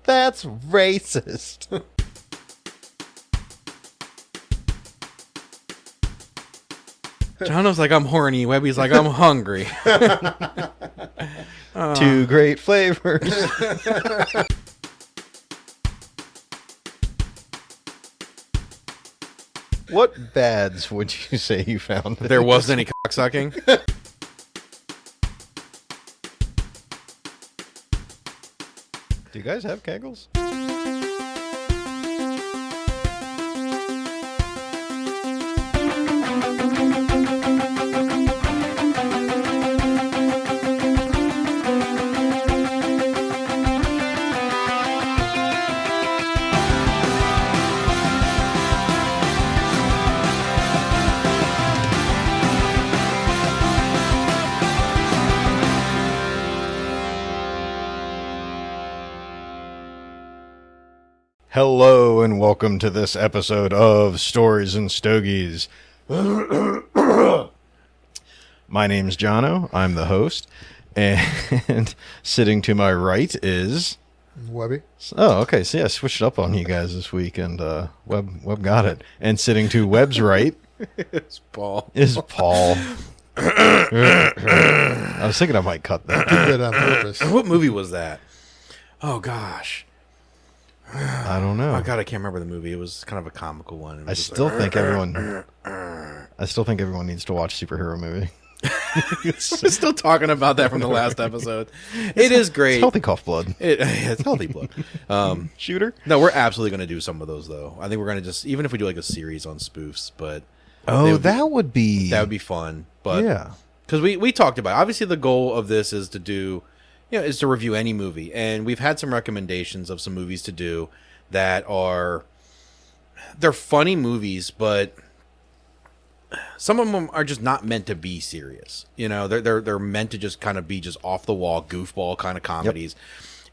That's racist. Jono's like, I'm horny. Webby's like, I'm hungry. Two great flavors. What bads would you say you found? There wasn't any cocksucking. Do you guys have kegels? Hello and welcome to this episode of Stories and Stogies. My name's Jono. I'm the host. And sitting to my right is... Webby. Oh, okay. So yeah, I switched up on you guys this week and Web got it. And sitting to Web's right It's Paul. is Paul. I was thinking I might cut that. Did that on purpose. What movie was that? Oh, gosh. I don't know. Oh, God, I can't remember the movie. It was kind of a comical one. I still think everyone needs to watch superhero movie. We're still talking about that from the last episode. It is great. It's healthy cough blood. It's healthy blood. Shooter? No, we're absolutely going to do some of those, though. I think we're going to just, even if we do like a series on spoofs, but... that would be fun. But yeah. Because we talked about it. Obviously, the goal of this is to do... is to review any movie. And we've had some recommendations of some movies to do that are... They're funny movies, but some of them are just not meant to be serious. You know, they're meant to just kind of be just off-the-wall, goofball kind of comedies.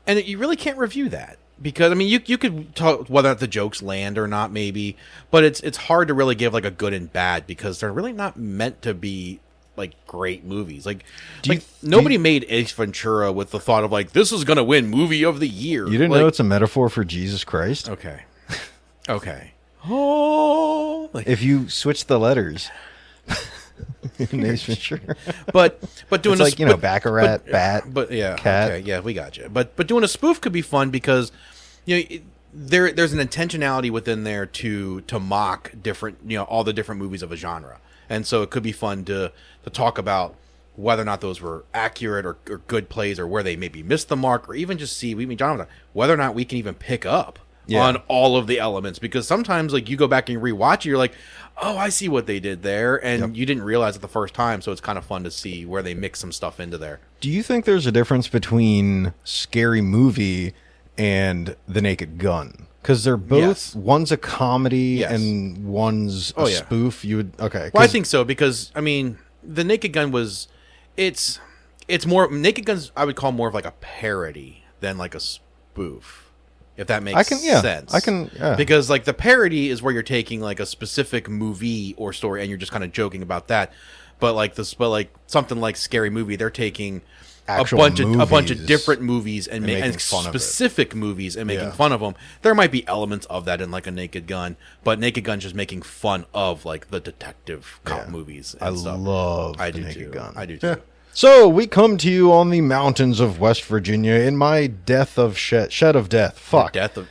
Yep. And you really can't review that. Because, I mean, you could talk whether or not the jokes land or not, maybe. But it's hard to really give, like, a good and bad because they're really not meant to be... like great movies. Nobody made Ace Ventura with the thought of like, this is gonna win movie of the year. You didn't know it's a metaphor for Jesus Christ? Okay. Oh, if you switch the letters in Ace Ventura. but doing it's like, Baccarat, bat, but yeah, cat. Okay, yeah, we got you. But doing a spoof could be fun because there's an intentionality within there to mock different, all the different movies of a genre. And so it could be fun to talk about whether or not those were accurate or good plays or where they maybe missed the mark or even just see, Jonathan, whether or not we can even pick up on all of the elements. Because sometimes like you go back and rewatch it, you're like, oh, I see what they did there. And you didn't realize it the first time. So it's kind of fun to see where they mix some stuff into there. Do you think there's a difference between Scary Movie and The Naked Gun? Because they're both, one's a comedy and one's a spoof. Okay. Well, I think so because, I mean, The Naked Gun was, it's more, Naked Gun's I would call more of like a parody than like a spoof, if that makes sense. Because like the parody is where you're taking like a specific movie or story and you're just kind of joking about that. But like something like Scary Movie, they're taking... a bunch of different movies and specific movies and making fun of them. There might be elements of that in like a Naked Gun, but Naked Gun's just making fun of like the detective cop movies. And stuff. Love the Naked Gun. I do too. So we come to you on the mountains of West Virginia in my death of shed of death. Fuck. Death of.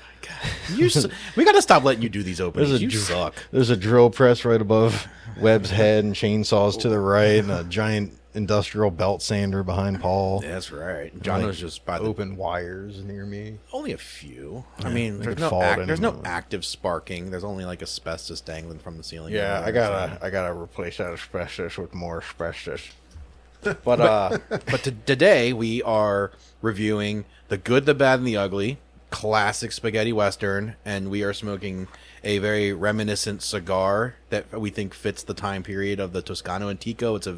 We got to stop letting you do these openings. You suck. There's a drill press right above Webb's head and chainsaws to the right and a giant industrial belt sander behind Paul. That's right. John was just about open wires near me. Only a few. I mean, there's no active sparking. There's only like asbestos dangling from the ceiling. Yeah, I gotta replace that asbestos with more asbestos. But today we are reviewing The Good, the Bad, and the Ugly, classic spaghetti western, and we are smoking a very reminiscent cigar that we think fits the time period of the Toscano Antico. It's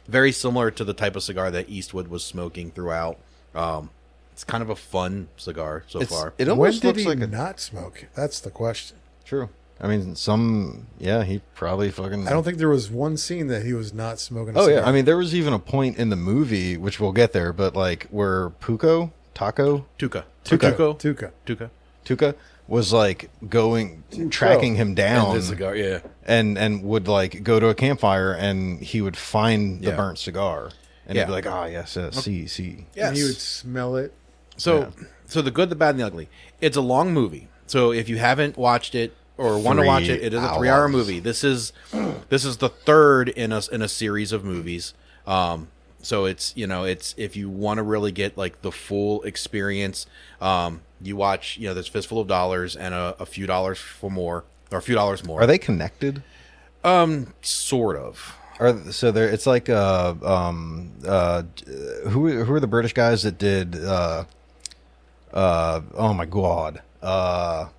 very similar to the type of cigar that Eastwood was smoking throughout. It's kind of a fun cigar so far. It almost looks like not smoke? That's the question. True. I mean, he probably fucking... I don't think there was one scene that he was not smoking a cigar. Yeah. I mean, there was even a point in the movie, which we'll get there, but like where Tuca was like tracking him down, and cigar, and would like go to a campfire and he would find the burnt cigar and he'd be like, yes, see. Yes. And he would smell it. So the good, the bad, and the ugly. It's a long movie. So if you haven't watched it or want to watch it, it is a 3-hour movie. This is the third in a series of movies. So it's if you want to really get like the full experience, you watch there's Fistful of Dollars and a few dollars more. Are they connected? Sort of. It's like who are the British guys that did oh my god, the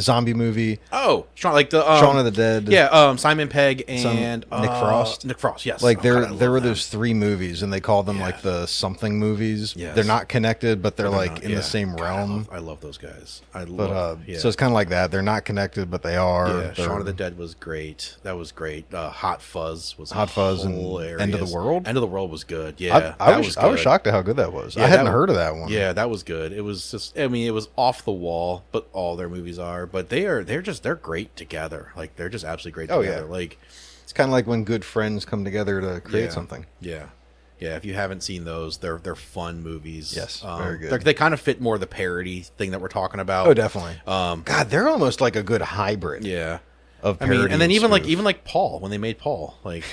zombie movie. Oh, like the Shaun of the Dead. Yeah, Simon Pegg and Nick Frost. Nick Frost, yes. Like there were those 3 movies, and they called them like the something movies. Yes. They're not connected, but they're like in the same realm. I love those guys. So it's kind of like that. They're not connected, but they are. Yeah, Shaun of the Dead was great. That was great. Hot Fuzz was hilarious. And End of the World. End of the World was good. Yeah, I was shocked at how good that was. I hadn't heard of that one. Yeah, that was good. It was just, it was off the wall, but all their movies are. But they're great together. Like they're just absolutely great together. Like it's kind of like when good friends come together to create something. Yeah. Yeah, if you haven't seen those, they're fun movies. Yes, very good. They kind of fit more the parody thing that we're talking about. Oh, definitely. God, they're almost like a good hybrid. Yeah. Of parody, and then even like Paul, when they made Paul, like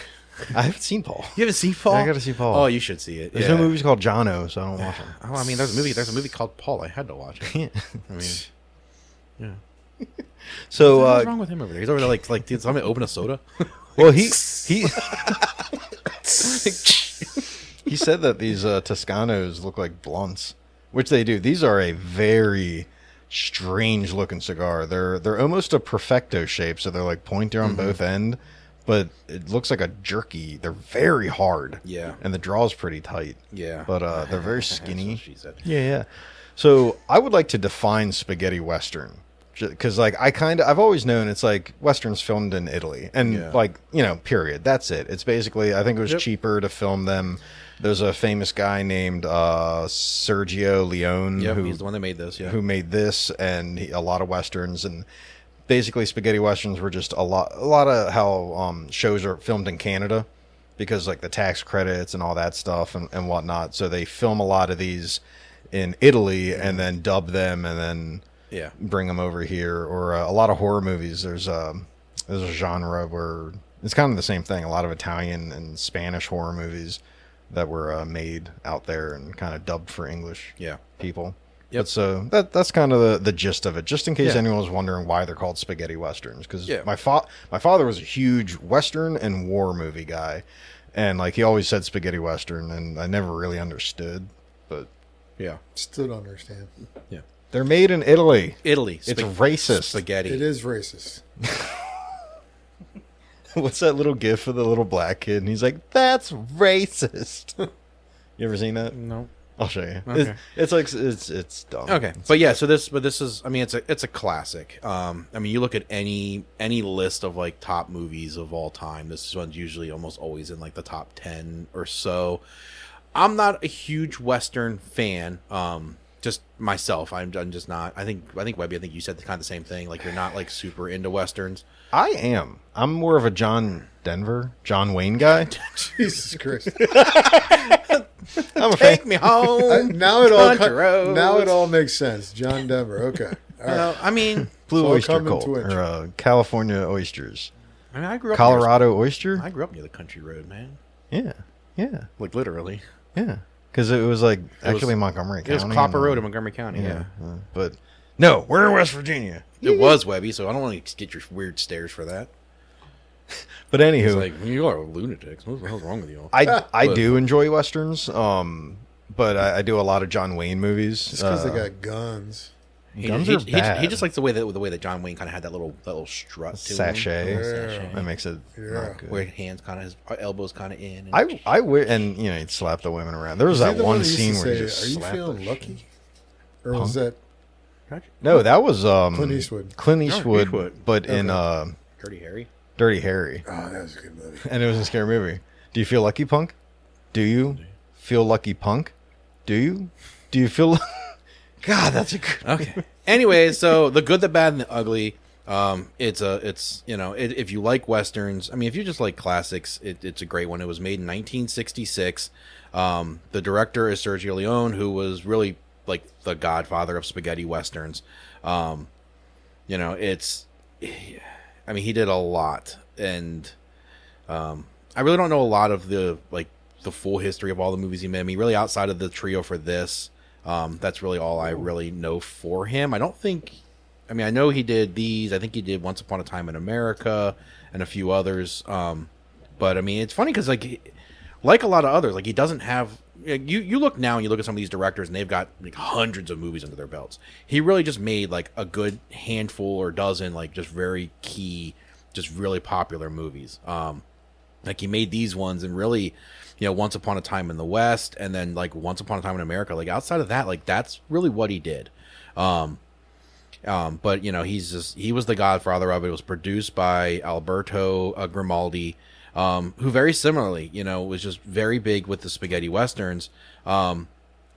I haven't seen Paul. You haven't seen Paul? Yeah, I got to see Paul. Oh, you should see it. There's no movies called Jono, so I don't watch them. Oh, there's a movie called Paul. I had to watch it. Yeah. So what's wrong with him over there? He's over there like did somebody open a soda? Well, he he said that these Toscanos look like blunts, which they do. These are a very strange looking cigar. They're almost a perfecto shape, so they're like pointer on both end, but it looks like a jerky. They're very hard. Yeah. And the draw is pretty tight. Yeah. But they're very skinny. That's what she said. Yeah. So I would like to define spaghetti western. Because like I've always known it's like westerns filmed in Italy and period. That's it. It's basically, I think it was cheaper to film them. There's a famous guy named Sergio Leone. Yeah, he's the one that made this. Yeah, who made this and a lot of westerns, and basically spaghetti westerns were just a lot of how shows are filmed in Canada because like the tax credits and all that stuff and whatnot. So they film a lot of these in Italy and then dub them and then. Yeah, bring them over here, or a lot of horror movies. There's a genre where it's kind of the same thing. A lot of Italian and Spanish horror movies that were made out there and kind of dubbed for English people. Yep. But so that's kind of the gist of it. Just in case anyone was wondering why they're called spaghetti westerns, because my father was a huge western and war movie guy, and like he always said spaghetti western, and I never really understood. But still don't understand. Yeah. They're made in Italy. It's racist. Spaghetti. It is racist. What's that little gif of the little black kid? And he's like, "That's racist." You ever seen that? No. I'll show you. Okay. It's dumb. Okay, but this is. I mean, it's a classic. I mean, you look at any list of like top movies of all time. This one's usually almost always in like the top 10 or so. I'm not a huge Western fan. Just myself, I'm just not. I think Webby, I think you said kind of the same thing. Like you're not like super into Westerns. I am. I'm more of a John Wayne guy. Jesus Christ! I'm a Take me home. Now it all makes sense. John Denver. Okay. All right. Well, I mean, Blue Oyster Cult or California oysters. I mean, I grew up Colorado oyster. I grew up near the country road, man. Yeah. Like literally. Yeah. Because it was like actually Montgomery County. It was Copper Road in Montgomery County, but no, we're in West Virginia. It was Webby, so I don't want to get your weird stares for that. But anywho, it's like you are lunatics. What the hell's wrong with you? I do enjoy westerns, but I do a lot of John Wayne movies. Just because they got guns. Guns are bad. He just likes the way that John Wayne kind of had that little strut to sachet. him. Sachet. That makes it not good. Where hands kind of his elbows kind of in. And I would, and he'd slap the women around. There was that one scene where he just slapped. Are you feeling lucky? Or was that? No, that was Clint Eastwood. Clint Eastwood, but in Dirty Harry. Oh, that was a good movie. And it was a scary movie. Do you feel lucky, punk? Do you feel lucky, punk? Do you? Do you feel? God, that's a good. Okay. Anyway, so The Good, the Bad, and the Ugly. It's if you like westerns, I mean, if you just like classics, it's a great one. It was made in 1966. The director is Sergio Leone, who was really like the godfather of spaghetti westerns. He did a lot, and I really don't know a lot of the full history of all the movies he made. I mean, really outside of the trio for this, that's really all I really know for him. I know he did these. I think he did Once Upon a Time in America and a few others. But I mean, it's funny because like a lot of others, like he doesn't have. You look now and you look at some of these directors and they've got like hundreds of movies under their belts. He really just made like a good handful or dozen like just very key, just really popular movies. Like he made these ones and really, Once Upon a Time in the West and then like Once Upon a Time in America. Like outside of that, like that's really what he did. But he was the godfather of it. It was produced by Alberto Grimaldi, who very similarly, was just very big with the spaghetti westerns,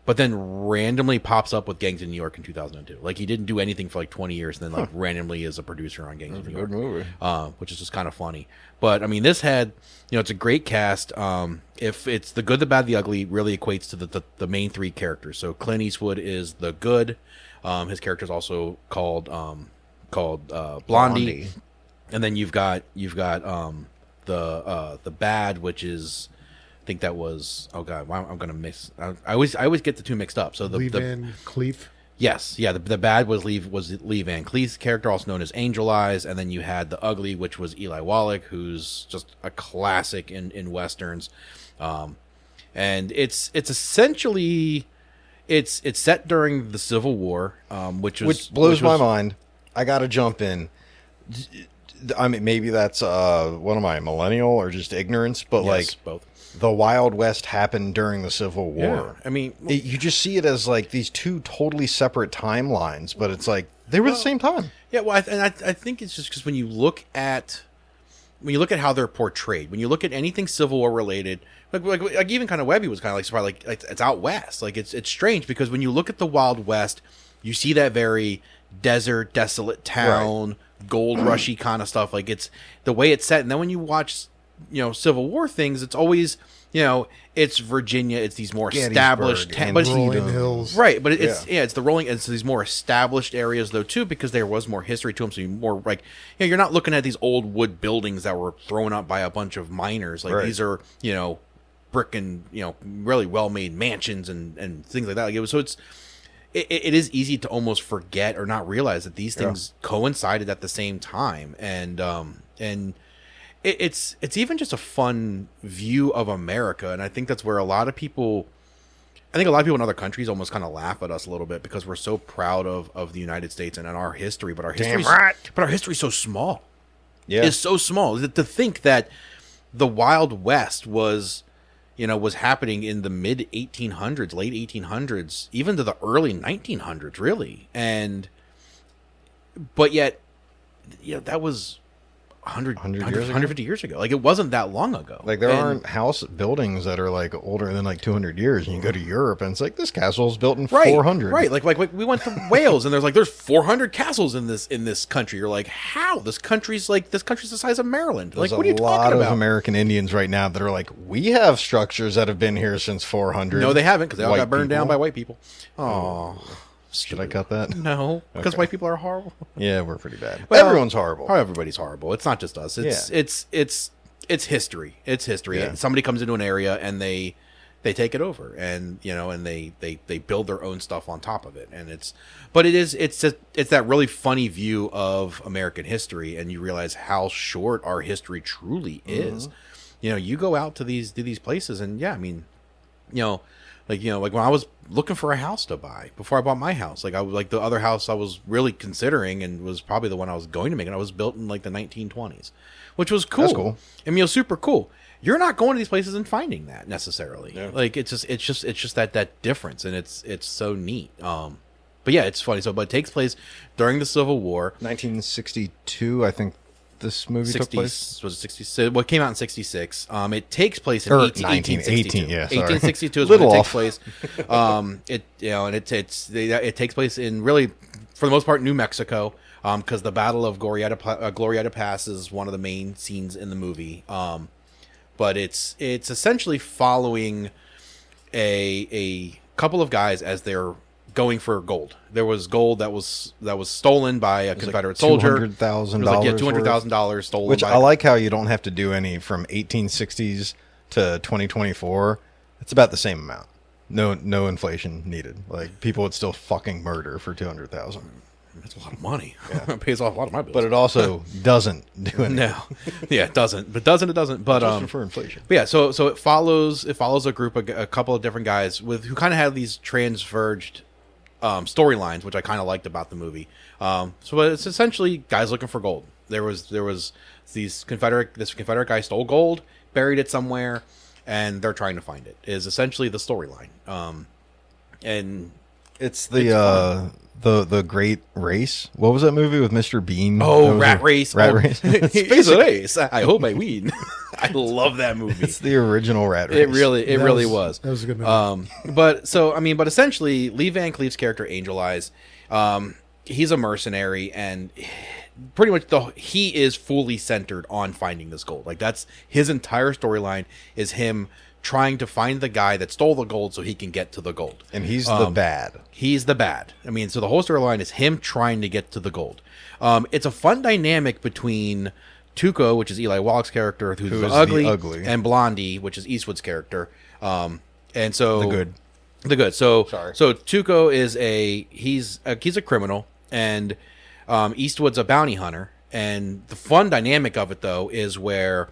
but then randomly pops up with Gangs of New York in 2002. Like he didn't do anything for like 20 years, and then like randomly is a producer on Gangs of New York, movie. Which is just kind of funny. But I mean, this had, it's a great cast. If it's The Good, the Bad, the Ugly, really equates to the main three characters. So Clint Eastwood is the good. His character is also called Blondie. And then you've got the bad, which is, I think that was, oh god, I'm gonna mix. I always get the two mixed up. So Lee Van Cleef. Yes, yeah. The bad was Lee Van Cleef's character, also known as Angel Eyes, and then you had the ugly, which was Eli Wallach, who's just a classic in westerns. And it's essentially it's set during the Civil War, which blows my mind. I gotta jump in. I mean, maybe that's what am I, millennial or just ignorance? But yes, both. The Wild West happened during the Civil War. Yeah. I mean, you just see it as like these two totally separate timelines, but it's like they were the same time. Yeah, well, I think it's just because when you look at how they're portrayed, when you look at anything Civil War related, like even kind of Webby was kind of like surprised, like it's out west. Like it's strange because when you look at the Wild West, you see that very desert, desolate town. Right. Gold rushy kind of stuff, like it's the way it's set. And then when you watch Civil War things, it's always it's Virginia, it's these more established rolling hills, right? But it's the rolling, it's these more established areas though too, because there was more history to them. So you're more like you're not looking at these old wood buildings that were thrown up by a bunch of miners. Like these are brick and really well made mansions and things like that. Like it is easy to almost forget or not realize that these things coincided at the same time, and it's even just a fun view of America, and I think that's where a lot of people in other countries almost kind of laugh at us a little bit because we're so proud of the United States and our history, but our history's so small. Yeah, it's so small to think that the Wild West was happening in the mid 1800s, late 1800s, even to the early 1900s, really. But yet, that was 150 years ago. Like, it wasn't that long ago. Like, there aren't house buildings that are, like, older than, like, 200 years. And you go to Europe, and it's like, this castle was built in 400. Right. Like we went to Wales, and there's 400 castles in this country. You're like, how? This country's the size of Maryland. There's like, what are you talking about? A lot of American Indians right now that are like, we have structures that have been here since 400. No, they haven't, because they all got burned down by white people. Oh. Should I cut that? No, because white people are horrible. Yeah, we're pretty bad. Well, everyone's horrible. Everybody's horrible. It's not just us. It's history. It's history. Yeah. Somebody comes into an area and they take it over, and and they build their own stuff on top of it. And it's that really funny view of American history, and you realize how short our history truly is. You go out to these places, and like when I was looking for a house to buy before I bought my house, like the other house I was really considering and was probably the one I was going to make, and I was built in like the 1920s, which was cool. That's cool. I mean, super cool. You're not going to these places and finding that necessarily. Yeah. Like it's just that difference, and it's so neat. But yeah, it's funny. But it takes place during the Civil War, 1962, I think. this movie took place? Was it 60? Well, it came out in 66. It takes place in 1962. Yeah, sorry. 1862 is when it takes place. It takes place in really, for the most part, New Mexico. Because the Battle of Glorieta Pass is one of the main scenes in the movie. But it's essentially following a couple of guys as they're going for gold. There was gold that was stolen by a Confederate soldier. $200,000. Yeah, $200,000 stolen. Which I like how you don't have to do any from 1860s to 2024. It's about the same amount. No inflation needed. Like people would still fucking murder for $200,000. That's a lot of money. Yeah. It pays off a lot of my bills. But it also doesn't do anything. No. Yeah, it doesn't. But it doesn't. But just for inflation. But yeah, so it follows a group of a couple of different guys who kind of have these transverged storylines, which I kind of liked about the movie. So it's essentially guys looking for gold. There was this Confederate guy stole gold, buried it somewhere, and they're trying to find it. Is essentially the storyline. And it's the Great Race. What was that movie with Mr. Bean? Oh, Rat Race. Space Race. I hope I win. I love that movie. It's the original Rat Race. It really was. That was a good movie. But essentially, Lee Van Cleef's character, Angel Eyes, he's a mercenary, and pretty much he is fully centered on finding this gold. Like that's his entire storyline is him trying to find the guy that stole the gold so he can get to the gold. And he's the bad. He's the bad. I mean, so the whole storyline is him trying to get to the gold. It's a fun dynamic between Tuco, which is Eli Wallach's character, who's ugly, and Blondie, which is Eastwood's character. And so the good. So Tuco is he's a criminal, and Eastwood's a bounty hunter. And the fun dynamic of it, though, is where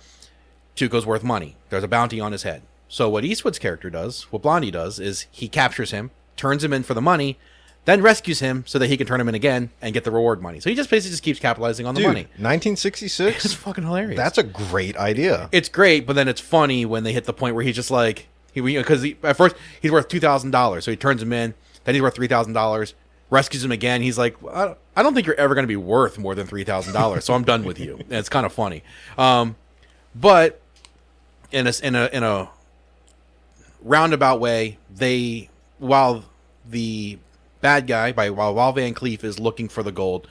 Tuco's worth money. There's a bounty on his head. So what Eastwood's character does, what Blondie does, is he captures him, turns him in for the money, then rescues him so that he can turn him in again and get the reward money. So he just basically keeps capitalizing on the money. 1966? It's fucking hilarious. That's a great idea. It's great, but then it's funny when they hit the point where he's just like, because at first he's worth $2,000, so he turns him in, then he's worth $3,000, rescues him again. He's like, I don't think you're ever going to be worth more than $3,000, so I'm done with you. And it's kind of funny. But in a roundabout way, while the bad guy, while Van Cleef is looking for the gold,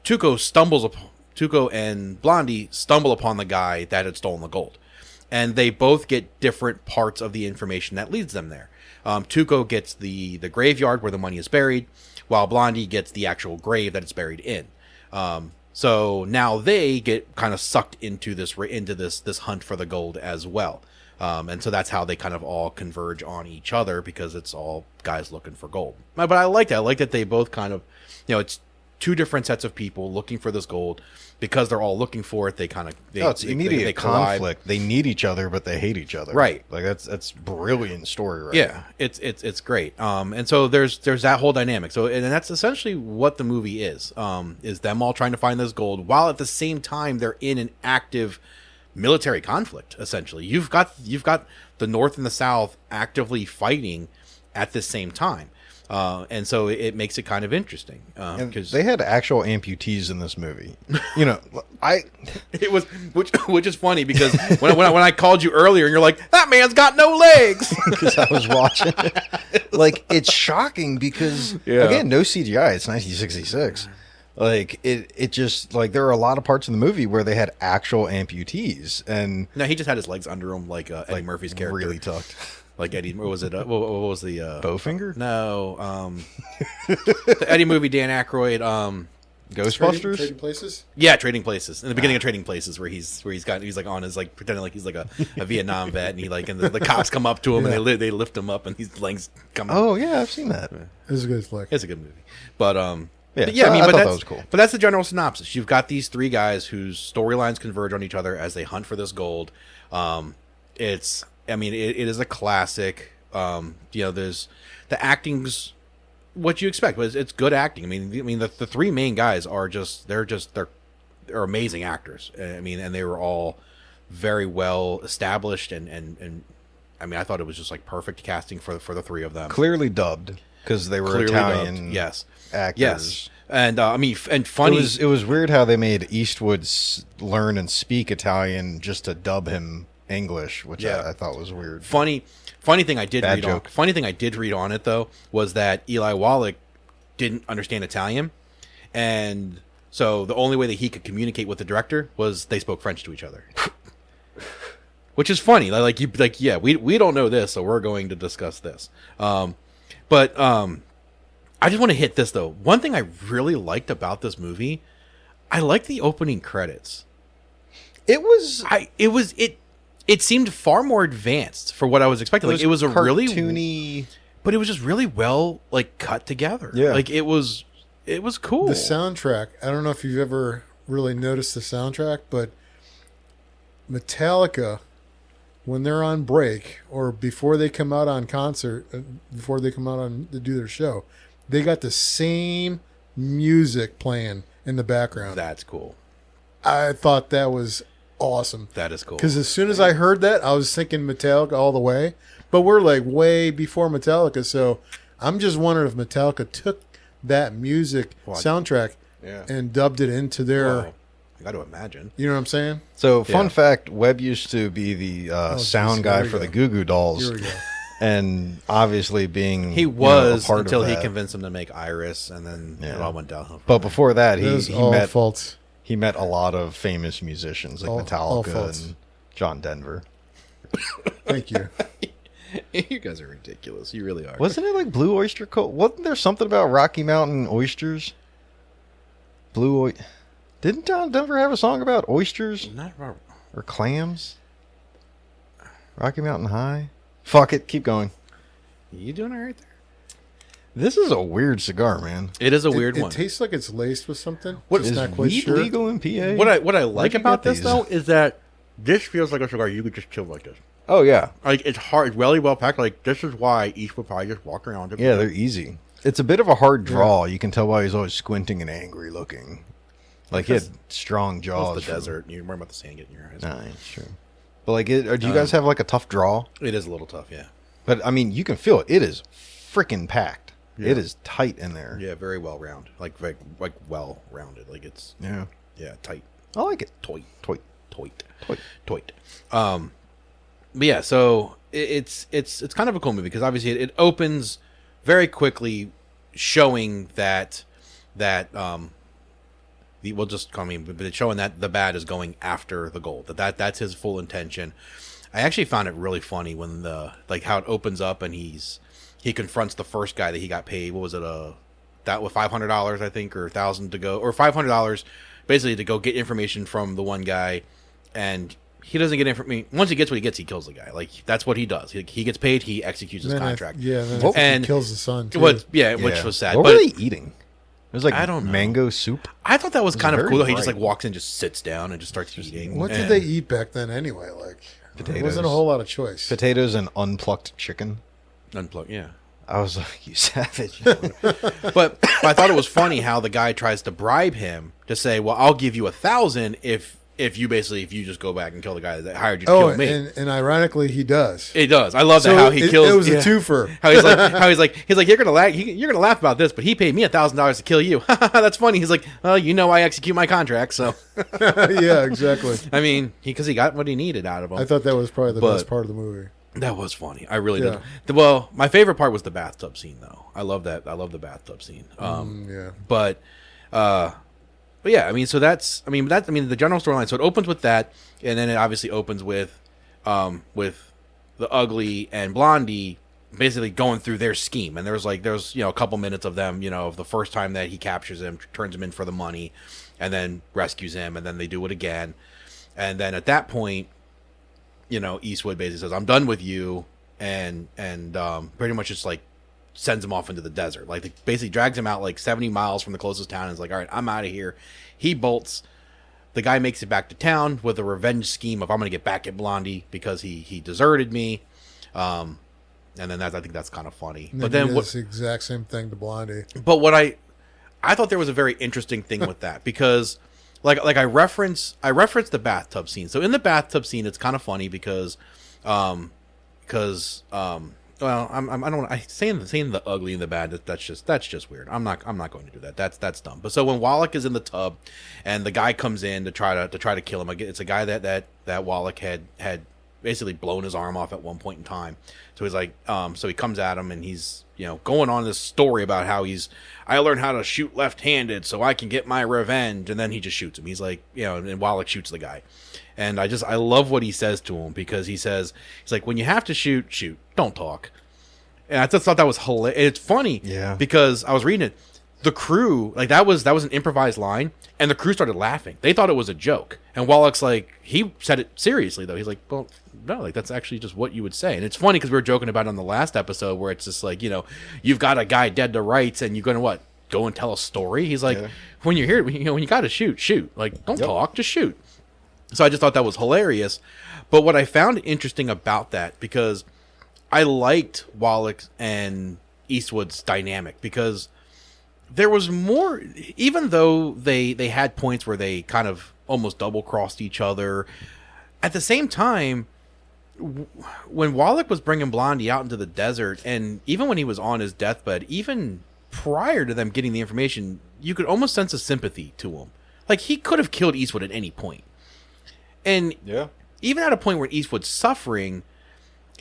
Tuco and Blondie stumble upon the guy that had stolen the gold, and they both get different parts of the information that leads them there. Tuco gets the graveyard where the money is buried, while Blondie gets the actual grave that it's buried in. So now they get kind of sucked into this hunt for the gold as well. And so that's how they kind of all converge on each other, because it's all guys looking for gold. But I like that. I like that they both kind of, it's two different sets of people looking for this gold. Because they're all looking for it, it's immediate conflict. They need each other, but they hate each other. Right. Like that's brilliant story. Right. Yeah, it's great. And so there's that whole dynamic. So and that's essentially what the movie is them all trying to find this gold, while at the same time they're in an active military conflict. Essentially, you've got the North and the South actively fighting at the same time. And so it makes it kind of interesting because they had actual amputees in this movie. It was which is funny because when I called you earlier and you're like, that man's got no legs, because I was watching it. Like, it's shocking because again, no CGI. It's 1966. Like it just, like, there are a lot of parts in the movie where they had actual amputees, and no, he just had his legs under him like Eddie Murphy's character, really tucked. Like Eddie, what was it? What was the Bowfinger? No, the Eddie movie, Dan Aykroyd, Ghostbusters. Trading Places. Yeah, Trading Places. In the beginning of Trading Places, where he's like on his, like, pretending like he's like a Vietnam vet, and the cops come up to him and they lift him up, and his legs come. Oh yeah, I've seen that. It's a good flick. It's a good movie, but Yeah, but yeah, so I mean, I but thought that's, that was cool. But that's the general synopsis. You've got these three guys whose storylines converge on each other as they hunt for this gold. It is a classic. There's the acting's what you expect, but it's good acting. I mean, the three main guys are they're amazing actors. I mean, and they were all very well established, and I mean, I thought it was just like perfect casting for the three of them. Clearly dubbed, because they were Italian. Dubbed. Yes. Actors. Yes. And I mean, and funny. It was weird how they made Eastwood learn and speak Italian just to dub him English, which I thought was weird. Funny thing I did read on. Funny thing I did read on it though was that Eli Wallach didn't understand Italian, and so the only way that he could communicate with the director was they spoke French to each other. Which is funny. We don't know this, so we're going to discuss this. But I just want to hit this though. One thing I really liked about this movie, I liked the opening credits. It seemed far more advanced for what I was expecting. It was a really cartoony, but it was just really well cut together. Yeah, it was cool. The soundtrack. I don't know if you've ever really noticed the soundtrack, but Metallica, when they're on break or before they come out on concert, before they come out on to do their show, they got the same music playing in the background. That's cool. I thought that was awesome. That is cool. Because as soon as I heard that, I was thinking Metallica all the way. But we're like way before Metallica, so I'm just wondering if Metallica took that music soundtrack and dubbed it into their... Wow. I got to imagine. You know what I'm saying? So, fun fact, Webb used to be the sound guy for the Goo Goo Dolls. Here we go. And obviously being he was a part until of he that. convinced him to make Iris, and then it all went downhill. But before that, he met a lot of famous musicians like Metallica and John Denver. Thank you. You guys are ridiculous. You really are. Wasn't it like Blue Oyster Cult? Wasn't there something about Rocky Mountain oysters? Didn't John Denver have a song about oysters? Not about... Or clams? Rocky Mountain High? Fuck it, keep going. You doing all right there? This is a weird cigar, man. It is a weird one. It tastes like it's laced with something. What is weed legal in PA? What I like about this though is that this feels like a cigar you could just chill like this. Oh yeah, like it's hard, it's really well packed. Like this is why each would probably just walk around. Yeah, they're easy. It's a bit of a hard draw. You can tell why he's always squinting and angry looking. Like he had strong jaws. It's the desert. You're worried about the sand getting in your eyes. Nah, it's true. But like, do you guys have like a tough draw? It is a little tough, yeah. But I mean, you can feel it. It is freaking packed. Yeah. It is tight in there. Yeah, very well round. Like well rounded. Like it's tight. I like it. Toit. But yeah, so it's kind of a cool movie because obviously it opens very quickly, showing that we'll just call me, but it's showing that the bad is going after the gold. That's his full intention. I actually found it really funny when how it opens up and he confronts the first guy that he got paid. What was it? That was $500, I think, or $1,000 to go, or $500 basically to go get information from the one guy, and he doesn't get information. Once he gets what he gets, he kills the guy. Like that's what he does. He gets paid. He executes his contract. And he kills the son too. Which was sad. What were they eating? It was like I don't know. Mango soup. I thought that was kind of cool. He just like walks in, just sits down, and just starts eating. What did they eat back then anay? Like potatoes. There wasn't a whole lot of choice. Potatoes and unplucked chicken. Unplugged, yeah. I was like, you savage. But I thought it was funny how the guy tries to bribe him to say, "Well, I'll give you $1,000 if you just go back and kill the guy that hired you to kill me." And ironically, he does. It does. I love that how he kills. It was a twofer. How he's like you're gonna laugh about this, but he paid me $1,000 to kill you. That's funny. He's like, well, I execute my contract, so. Yeah, exactly. I mean, because he got what he needed out of him. I thought that was probably the best part of the movie. That was funny. I really did. Well, my favorite part was the bathtub scene, though. I love that. I love the bathtub scene. But yeah, I mean, so the general storyline. So it opens with that, and then it obviously opens with the Ugly and Blondie basically going through their scheme. And there's a couple minutes of them, of the first time that he captures him, turns him in for the money, and then rescues him, and then they do it again. And then at that point, Eastwood basically says, "I'm done with you," and pretty much just like sends him off into the desert. Like they basically drags him out like 70 miles from the closest town and is like, "All right, I'm out of here." He bolts. The guy makes it back to town with a revenge scheme of, "I'm going to get back at Blondie because he deserted me." And then I think that's kind of funny. And but then he does the exact same thing to Blondie. But what I thought there was a very interesting thing with that because I referenced the bathtub scene. So in the bathtub scene, it's kind of funny because Well, I don't. Saying the ugly and the bad. That's just weird. I'm not going to do that. That's dumb. But so when Wallach is in the tub, and the guy comes in to try to kill him, it's a guy that Wallach had basically blown his arm off at one point in time. So he's like, so he comes at him, and he's going on this story about how I learned how to shoot left-handed so I can get my revenge, and then he just shoots him. He's like, and Wallach shoots the guy. And I love what he says to him, because he's like, when you have to shoot, don't talk. And I just thought that was hilarious. It's funny, because I was reading it. The crew, like, that was an improvised line, and the crew started laughing. They thought it was a joke. And Wallach's like, he said it seriously, though. He's like, well, no, like, that's actually just what you would say. And it's funny because we were joking about it on the last episode, where it's just like, you've got a guy dead to rights, and you're going to what? Go and tell a story? He's like, when you're here, when you got to shoot. Like, don't talk, just shoot. So I just thought that was hilarious. But what I found interesting about that, because I liked Wallach and Eastwood's dynamic, because there was more, even though they had points where they kind of almost double-crossed each other, at the same time, when Wallach was bringing Blondie out into the desert, and even when he was on his deathbed, even prior to them getting the information, you could almost sense a sympathy to him. Like, he could have killed Eastwood at any point. And even at a point where Eastwood's suffering,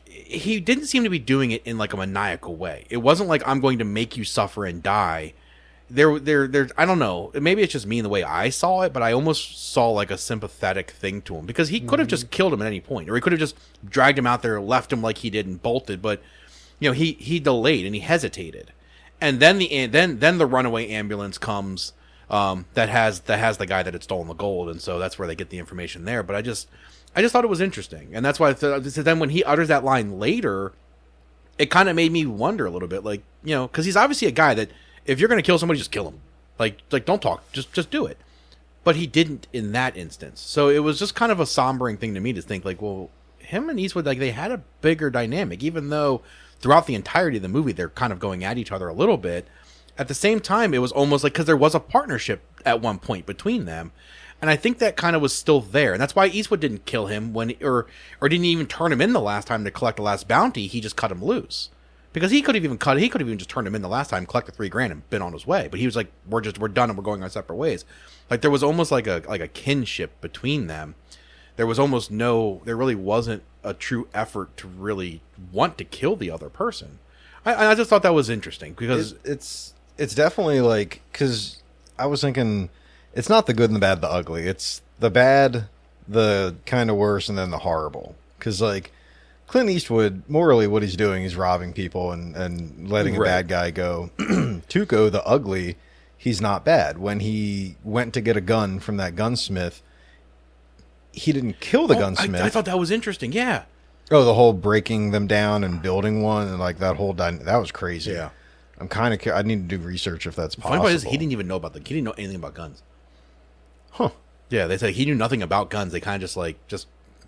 he didn't seem to be doing it in like a maniacal way. It wasn't like, I'm going to make you suffer and die. There, I don't know. Maybe it's just me in the way I saw it, but I almost saw like a sympathetic thing to him, because he could have just killed him at any point, or he could have just dragged him out there, left him like he did, and bolted. But he delayed and he hesitated, and then the runaway ambulance comes. That has the guy that had stolen the gold, and so that's where they get the information there. But I just thought it was interesting, and that's why. So then when he utters that line later, it kind of made me wonder a little bit, like, because he's obviously a guy that, if you're going to kill somebody, just kill him. Like don't talk, just do it. But he didn't in that instance, so it was just kind of a sombering thing to me to think, like, well, him and Eastwood, like, they had a bigger dynamic, even though throughout the entirety of the movie they're kind of going at each other a little bit. At the same time, it was almost like, because there was a partnership at one point between them, and I think that kind of was still there, and that's why Eastwood didn't kill him or didn't even turn him in the last time to collect the last bounty. He just cut him loose, because he could have even just turned him in the last time, collected $3,000, and been on his way. But he was like, we're done, and we're going our separate ways. Like, there was almost like a kinship between them. There really wasn't a true effort to really want to kill the other person. I just thought that was interesting, because it's definitely like, because I was thinking, it's not the good and the bad, the ugly. It's the bad, the kind of worse, and then the horrible. Because, like, Clint Eastwood, morally, what he's doing is robbing people and letting a bad guy go. Tuco, the ugly, he's not bad. When he went to get a gun from that gunsmith, he didn't kill the gunsmith. I thought that was interesting, yeah. Oh, the whole breaking them down and building one, and like that whole that was crazy. Yeah. I'm kind of. I need to do research if that's possible. Funny part is, he didn't even know he didn't know anything about guns. Huh? Yeah, they said he knew nothing about guns. They kind of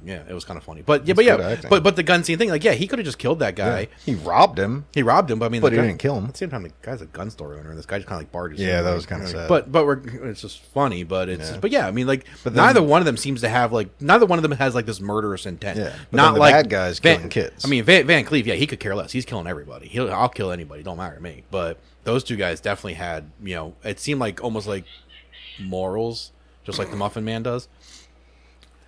it was kind of funny. But but the gun scene thing, like, he could have just killed that guy. Yeah. He robbed him. But I mean, but he didn't kill him. At the same time, the guy's a gun store owner, and this guy just kind of like barred his. Yeah, that was kind of sad. But it's just funny. But I mean, like, neither one of them seems to have neither one of them has like this murderous intent. Yeah, not the like bad guys killing kids. I mean, Van Cleef, he could care less. He's killing everybody. I'll kill anybody. Don't matter to me. But those two guys definitely had, it seemed like almost like morals, just like the Muffin Man does.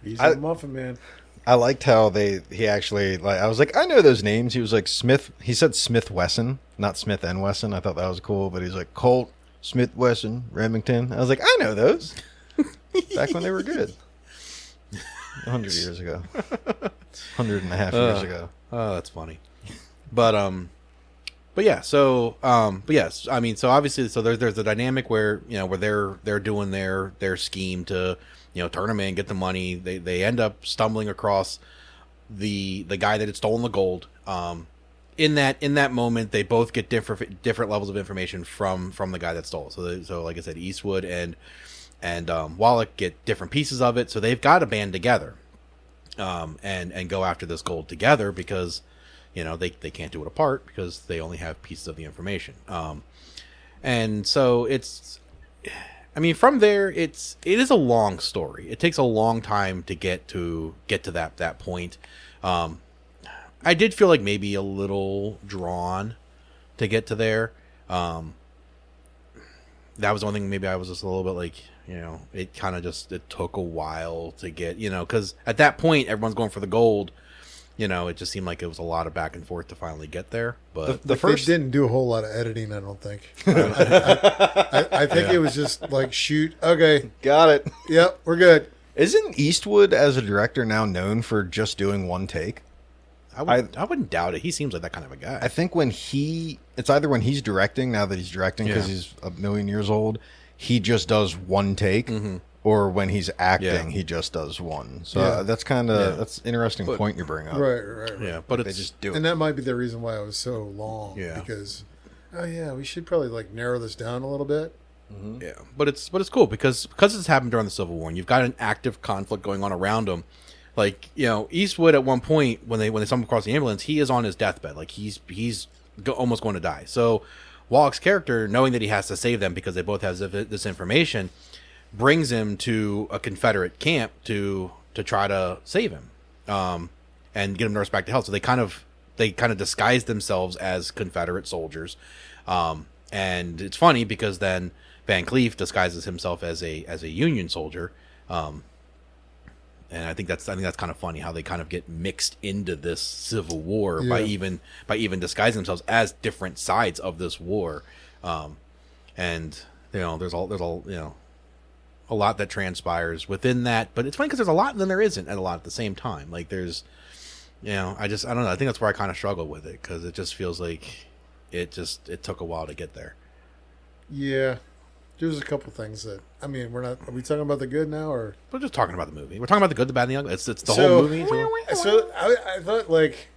He's a Muffin Man. I liked how he actually, like, I was like, I know those names. He was like Smith. He said Smith Wesson, not Smith and Wesson. I thought that was cool. But he's like Colt, Smith Wesson, Remington. I was like, I know those. Back when they were good. 100 years ago. 100.5 years ago. Oh, that's funny. But yes, I mean, so obviously, so there's the dynamic where where they're doing their scheme to turn him in, get the money. They end up stumbling across the guy that had stolen the gold. In that moment, they both get different levels of information from the guy that stole. So like I said, Eastwood and Wallach get different pieces of it. So they've got to band together, and go after this gold together, because they can't do it apart, because they only have pieces of the information. And so it's, I mean, from there, it is a long story. It takes a long time to get to that point. I I did feel like maybe a little drawn to get to there. That was one thing. Maybe I was just a little bit like, it kind of just it took a while to get, because at that point everyone's going for the gold. It just seemed like it was a lot of back and forth to finally get there. But the first didn't do a whole lot of editing, I don't think. I think it was just like, shoot, okay, got it. Yep, we're good. Isn't Eastwood as a director now known for just doing one take? I wouldn't doubt it. He seems like that kind of a guy. I think it's either when he's directing, now that he's directing because he's a million years old, he just does one take, or when he's acting, he just does one. So that's kind of that's an interesting point you bring up. Right. Yeah, but they just do it. And that might be the reason why it was so long. Yeah. Because, we should probably like narrow this down a little bit. Mm-hmm. Yeah, but it's cool because it's happened during the Civil War, and you've got an active conflict going on around him. Like, Eastwood at one point when they saw him across the ambulance, he is on his deathbed. Like he's almost going to die. So Wallach's character, knowing that he has to save them because they both have this information, brings him to a Confederate camp to try to save him, and get him nursed back to health. So they kind of disguise themselves as Confederate soldiers, and it's funny because then Van Cleef disguises himself as a Union soldier. And I think that's kind of funny how they kind of get mixed into this Civil War by even disguising themselves as different sides of this war. And there's a lot that transpires within that, but it's funny because there's a lot and then there isn't a lot at the same time. Like there's, I don't know. I think that's where I kind of struggle with it because it just feels like it took a while to get there. Yeah. There's a couple things that, are we talking about the good now, or? We're just talking about the movie. We're talking about the good, the bad, and the ugly. It's the whole movie. So I thought, like,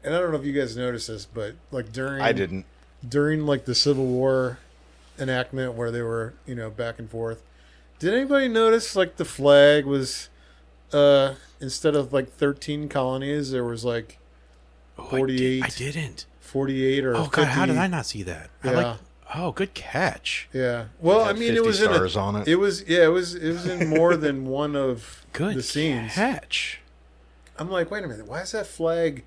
and I don't know if you guys noticed this, but like during like the Civil War enactment where they were, back and forth, did anybody notice like the flag was, instead of like 13 colonies, there was like 48. I didn't. 48 or 50. God, how did I not see that? Yeah. Oh, good catch. Yeah. Well, it was stars on it. It was in more than one of the scenes. Catch. I'm like, wait a minute. Why is that flag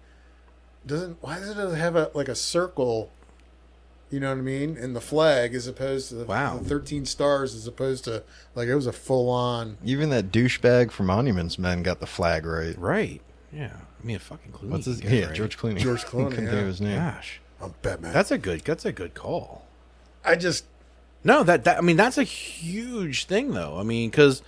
why does it have a circle, you know what I mean? In the flag as opposed to the 13 stars as opposed to like it was a full on. Even that douchebag from Monuments Men got the flag right. Right. Yeah. Fucking Clooney. What's his right. George Clooney. George Clooney. Couldn't think of his name. Gosh. I'm Batman. That's a good call. that's a huge thing though. Because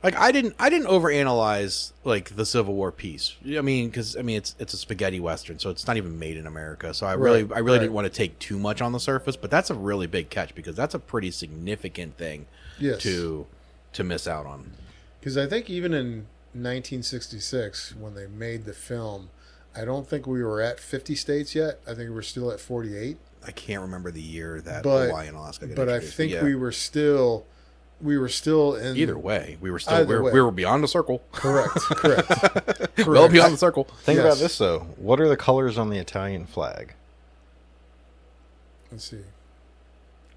like I didn't overanalyze like the Civil War piece. Because it's a spaghetti western, so it's not even made in America. So I really didn't want to take too much on the surface, but that's a really big catch because that's a pretty significant thing to miss out on. Because I think even in 1966 when they made the film, I don't think we were at 50 states yet. I think we were still at 48. I can't remember the year that Hawaii and Alaska got introduced. I think we were still in. Either way, we were beyond the circle. Correct. Well beyond the circle. Think about this though. What are the colors on the Italian flag? Let's see.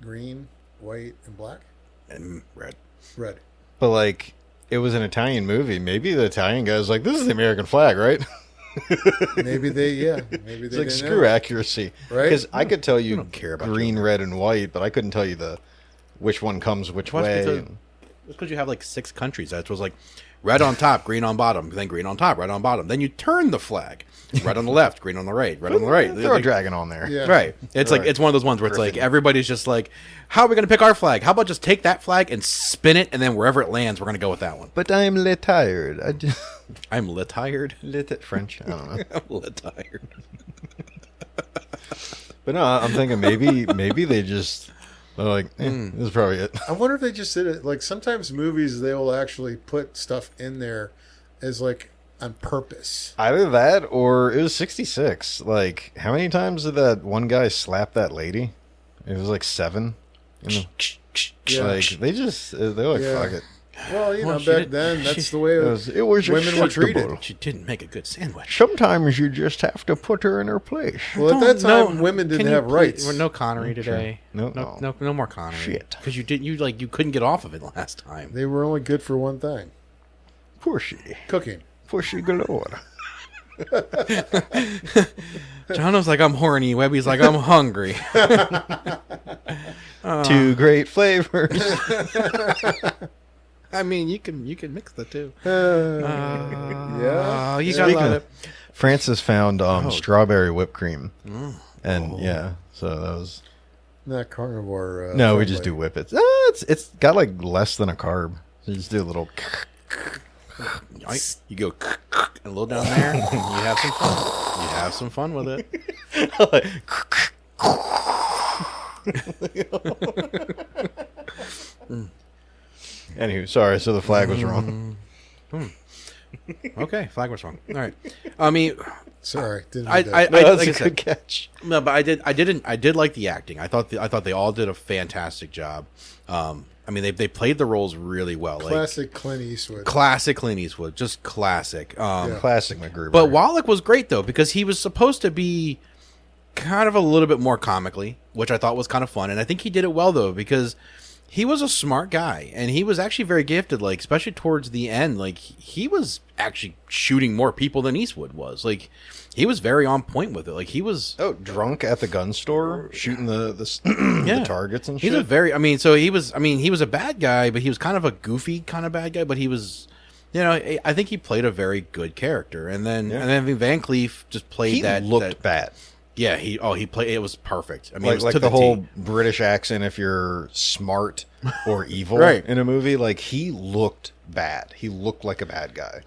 Green, white, and black. And red. But like, it was an Italian movie. Maybe the Italian guy's like, "This is the American flag, right?" Maybe they it's like screw accuracy, right? Because I could tell you don't care about green, red, and white, but I couldn't tell you which one comes which way. It's because you have like 6 countries. That was like red on top, green on bottom, then green on top, red on bottom. Then you turn the flag, red on the left, green on the right, red on the right. Throw a dragon on there, right? It's like it's one of those ones where it's like everybody's just like, how are we going to pick our flag? How about just take that flag and spin it, and then wherever it lands, we're going to go with that one. But I'm tired. I'm tired. French. I don't know. I'm tired. But no, I'm thinking maybe they're like, this is probably it. I wonder if they just did it. Like sometimes movies, they will actually put stuff in there as like on purpose. Either that or it was 66. Like, how many times did that one guy slap that lady? It was like 7. Like they're like, fuck it. Well, back then, that's the way it was women were treated. She didn't make a good sandwich. Sometimes you just have to put her in her place. Well, at that time, women didn't have rights. No Connery today. No more Connery. Shit. Because you couldn't get off of it last time. They were only good for one thing. Pushy. Cooking. Pushy galore. Jono's like, I'm horny. Webby's like, I'm hungry. Two great flavors. I mean, you can mix the two. Yeah. You gotta love it. Francis found strawberry whipped cream, and so that was Not carnivore. no. We friendly. just do whippets. It's got like less than a carb. So you just do a little. You go a little down there, and you have some fun. You have some fun with it. Anywho, sorry. So the flag was wrong. Okay, flag was wrong. All right. I mean, Sorry, didn't I mean that. No, that's like a I good said, catch. no, but I did like the acting. I thought they all did a fantastic job. I mean, they played the roles really well. Classic Clint Eastwood. Classic Clint Eastwood, just classic. Classic MacGruber. But Wallach was great though, because he was supposed to be kind of a little bit more comically, which I thought was kind of fun, and I think he did it well though, because he was a smart guy and he was actually very gifted. Like, especially towards the end, like he was actually shooting more people than Eastwood was. Like, he was very on point with it. Like, he was drunk at the gun store shooting the targets and shit. He's a very, he was a bad guy, but he was kind of a goofy kind of bad guy, but he was, I think he played a very good character. And then Van Cleef just played he that. looked bad. Yeah, he played, it was perfect. I mean, it was like to the T. whole British accent, if you're smart or evil Right. in a movie, like he looked bad. He looked like a bad guy.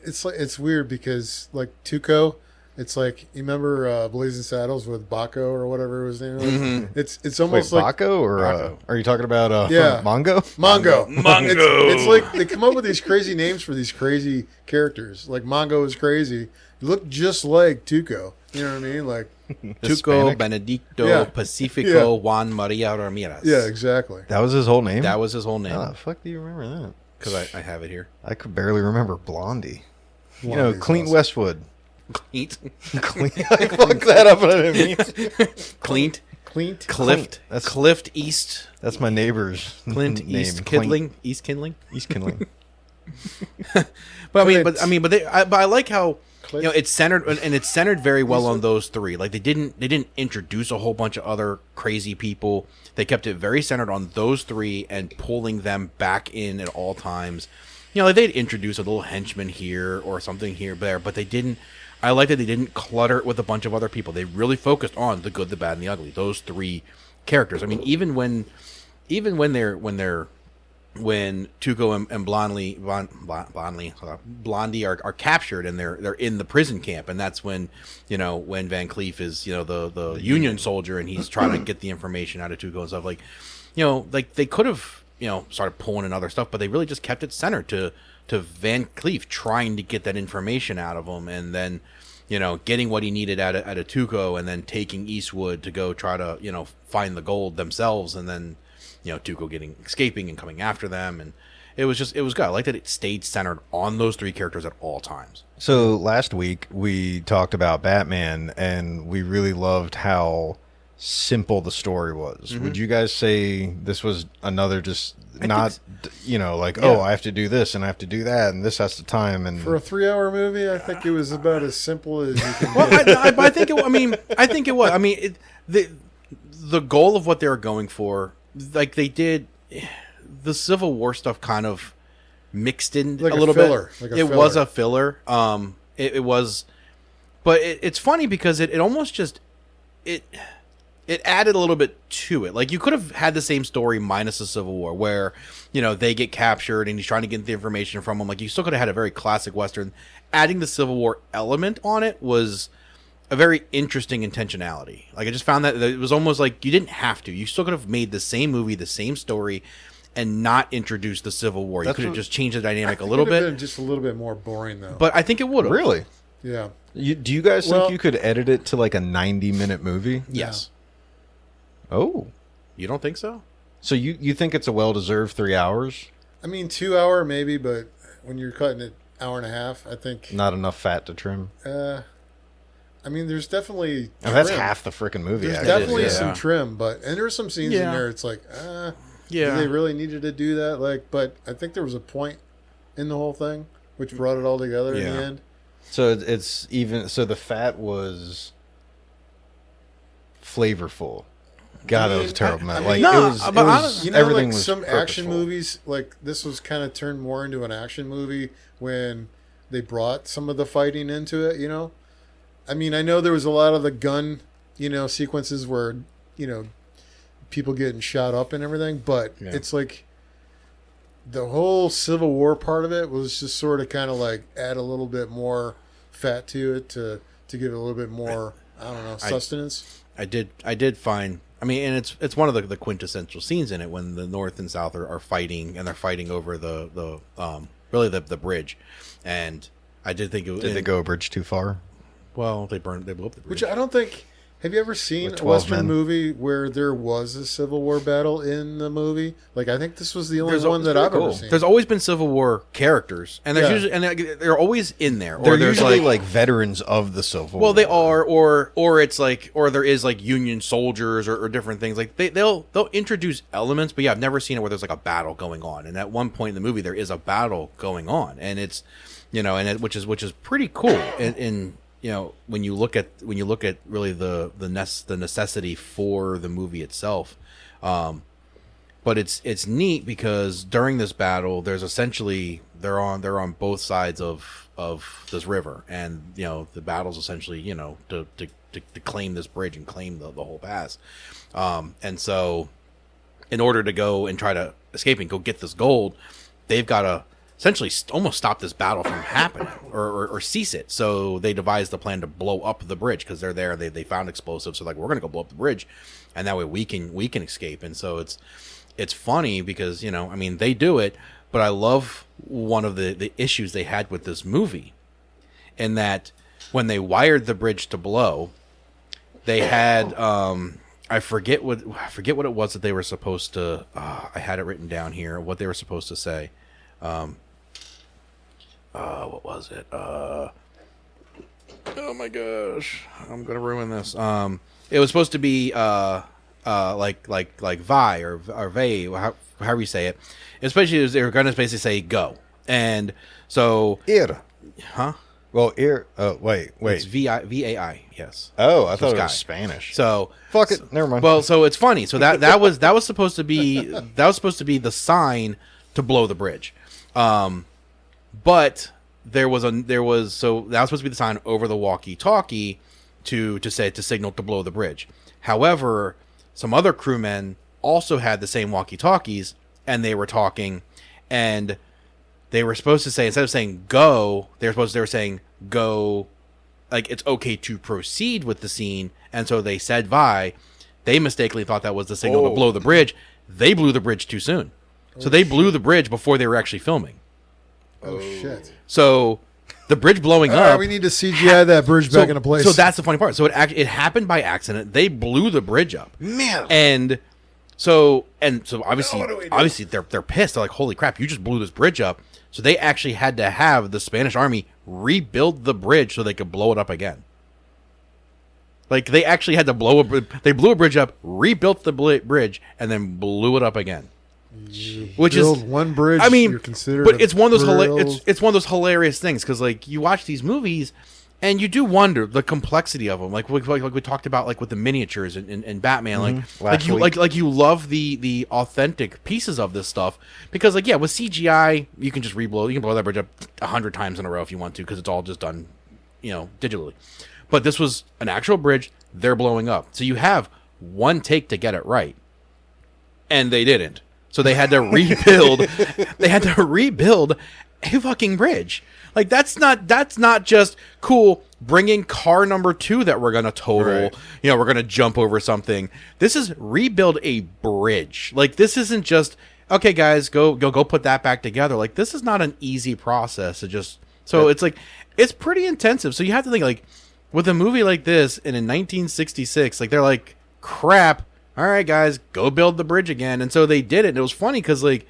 It's weird because like Tuco, it's like you remember Blazing Saddles with Baco or whatever his name was. Mm-hmm. It's almost Wait, like Baco or Baco. Are you talking about Mongo? Mongo. Mongo. It's like they come up with these crazy names for these crazy characters. Like Mongo is crazy. You look just like Tuco. You know what I mean? Like Tuco, Hispanic? Benedicto, Yeah. Pacifico, Yeah. Juan Maria Ramirez. yeah, exactly. That was his whole name. That was his whole name. How the fuck do you remember that? Because I have it here. I could barely remember Blondie. Blondie's Clint awesome. Westwood. Clint. I fucked that up. I didn't mean to. Clint. Clint. Clift. That's- Clift East. That's my neighbor's Clint name. East Clint Kindling. East Kindling. East Kindling. But Clint. I like how Clint. it's centered very well on those three. Like they didn't introduce a whole bunch of other crazy people. They kept it very centered on those three and pulling them back in at all times. Like they'd introduce a little henchman here or something here, there, but they didn't. I like that they didn't clutter it with a bunch of other people. They really focused on the good, the bad, and the ugly. Those three characters. I mean, even when Tuco and Blondie are captured and they're in the prison camp, and that's when when Van Cleef is the Union soldier and he's trying to get the information out of Tuco and stuff, like they could have started pulling in other stuff, but they really just kept it centered to Van Cleef trying to get that information out of him, and then getting what he needed out of Tuco, and then taking Eastwood to go try to find the gold themselves, and then Tuco escaping and coming after them. And it was good. I like that it stayed centered on those three characters at all times. So last week we talked about Batman, and we really loved how simple the story was. Mm-hmm. Would you guys say this was another just I I have to do this and I have to do that and this has to time and For a 3-hour movie, I think it was about as simple as you can Well, get. I think it. I think it was. I mean, the goal of what they were going for, like they did, the Civil War stuff kind of mixed in Like a a little filler, bit. like a It was filler. a filler. It was, but it's funny because it almost just it added a little bit to it. Like you could have had the same story minus the Civil War, where they get captured and he's trying to get the information from them. Like you still could have had a very classic Western. Adding the Civil War element on it was a very interesting intentionality. Like I just found that it was almost like you didn't have to. You still could have made the same movie, the same story, and not introduced the Civil War. You could have just changed the dynamic a little It would've bit. been just a little bit more boring though. But I think it would have. really. yeah, Do you guys Well- think you could edit it to like a 90-minute movie? Yes. Oh. You don't think so? So you think it's a well-deserved 3 hours? I mean 2 hour maybe, but when you're cutting it hour and a half, I think. Not enough fat to trim? I mean, there's definitely. I mean, that's trim. half the freaking movie. There's actually. definitely yeah. some trim, and there are some scenes in Yeah. there. It's like, Yeah. do they really needed to do that? Like, but I think there was a point in the whole thing which brought it all together in Yeah. the end. So it's even so the fat was flavorful. God, that was terrible, man. Like No, it was, but everything like was some action purposeful. movies, like this was kind of turned more into an action movie when they brought some of the fighting into it. I mean, I know there was a lot of the gun, sequences where, people getting shot up and everything, but it's like the whole Civil War part of it was just sort of kind of like add a little bit more fat to it to give it a little bit more, I don't know, sustenance. I did find. I mean, and it's one of the quintessential scenes in it when the North and South are fighting, and they're fighting over the bridge, and I did think it was. Did they go a bridge too far? Well, they blew up the bridge. Which I don't think. Have you ever seen With a 12 Western men? movie where there was a Civil War battle in the movie? Like, I think this was the only There's one that pretty I've ever cool. seen. There's always been Civil War characters, and there's Yeah. usually they're always in there. Or They're there's usually like veterans of the Civil War. well, they are, or it's like, or there is like Union soldiers or different things. Like they'll introduce elements, but yeah, I've never seen it where there's like a battle going on. And at one point in the movie, there is a battle going on, and it's which is pretty cool. And when you look at really the necessity for the movie itself. But it's neat because during this battle, there's essentially they're on both sides of this river, and the battle's essentially to claim this bridge and claim the whole pass, and so in order to go and try to escape and go get this gold, they've got to essentially almost stop this battle from happening or cease it. So they devised a plan to blow up the bridge because they're there. They found explosives, so like we're gonna go blow up the bridge, and that way we can escape. And so it's funny because I mean they do it, but I love one of the issues they had with this movie, in that when they wired the bridge to blow, they had I forget what it was that they were supposed to. I had it written down here what they were supposed to say. What was it? Oh my gosh, I'm gonna ruin this. It was supposed to be like vi or vey, however you say it. Especially they were gonna basically say go, and so Huh? Well, wait. it's VAI. Yes. Oh, I thought it sky. was Spanish. So Fuck it. Never mind. Well, so it's funny. So that was supposed to be the sign to blow the bridge. But that was supposed to be the sign over the walkie-talkie to signal to blow the bridge. However, some other crewmen also had the same walkie-talkies, and they were talking, and they were supposed to say, instead of saying go, they were saying go, like it's okay to proceed with the scene, and so they said vi. They mistakenly thought that was the signal to blow the bridge. They blew the bridge too soon. So they blew the bridge before they were actually filming. Oh, shit. So the bridge blowing All up. right, we need to CGI that bridge back into place. So that's the funny part. So it happened by accident. They blew the bridge up. Man. And so obviously they're pissed. They're like, holy crap, you just blew this bridge up. So they actually had to have the Spanish army rebuild the bridge so they could blow it up again. Like they actually had to they blew a bridge up, rebuilt the bridge, and then blew it up again. Which is one bridge. I mean, you're considered but it's one of those bridge. it's one of those hilarious things because like you watch these movies and you do wonder the complexity of them. Like we talked about, like with the miniatures in Batman, like you love the authentic pieces of this stuff because like with CGI you can blow that bridge up 100 times in a row if you want to because it's all just done digitally. But this was an actual bridge they're blowing up, so you have one take to get it right, and they didn't. So they had to rebuild. They had to rebuild a fucking bridge. Like that's not just cool. Bringing car number 2 that we're gonna total. Right. We're gonna jump over something. This is rebuild a bridge. Like this isn't just okay, guys. Go put that back together. Like this is not an easy process to just. So it's like it's pretty intensive. So you have to think like with a movie like this, and in 1966, like they're like crap. All right, guys, go build the bridge again. And so they did it. And it was funny because, like,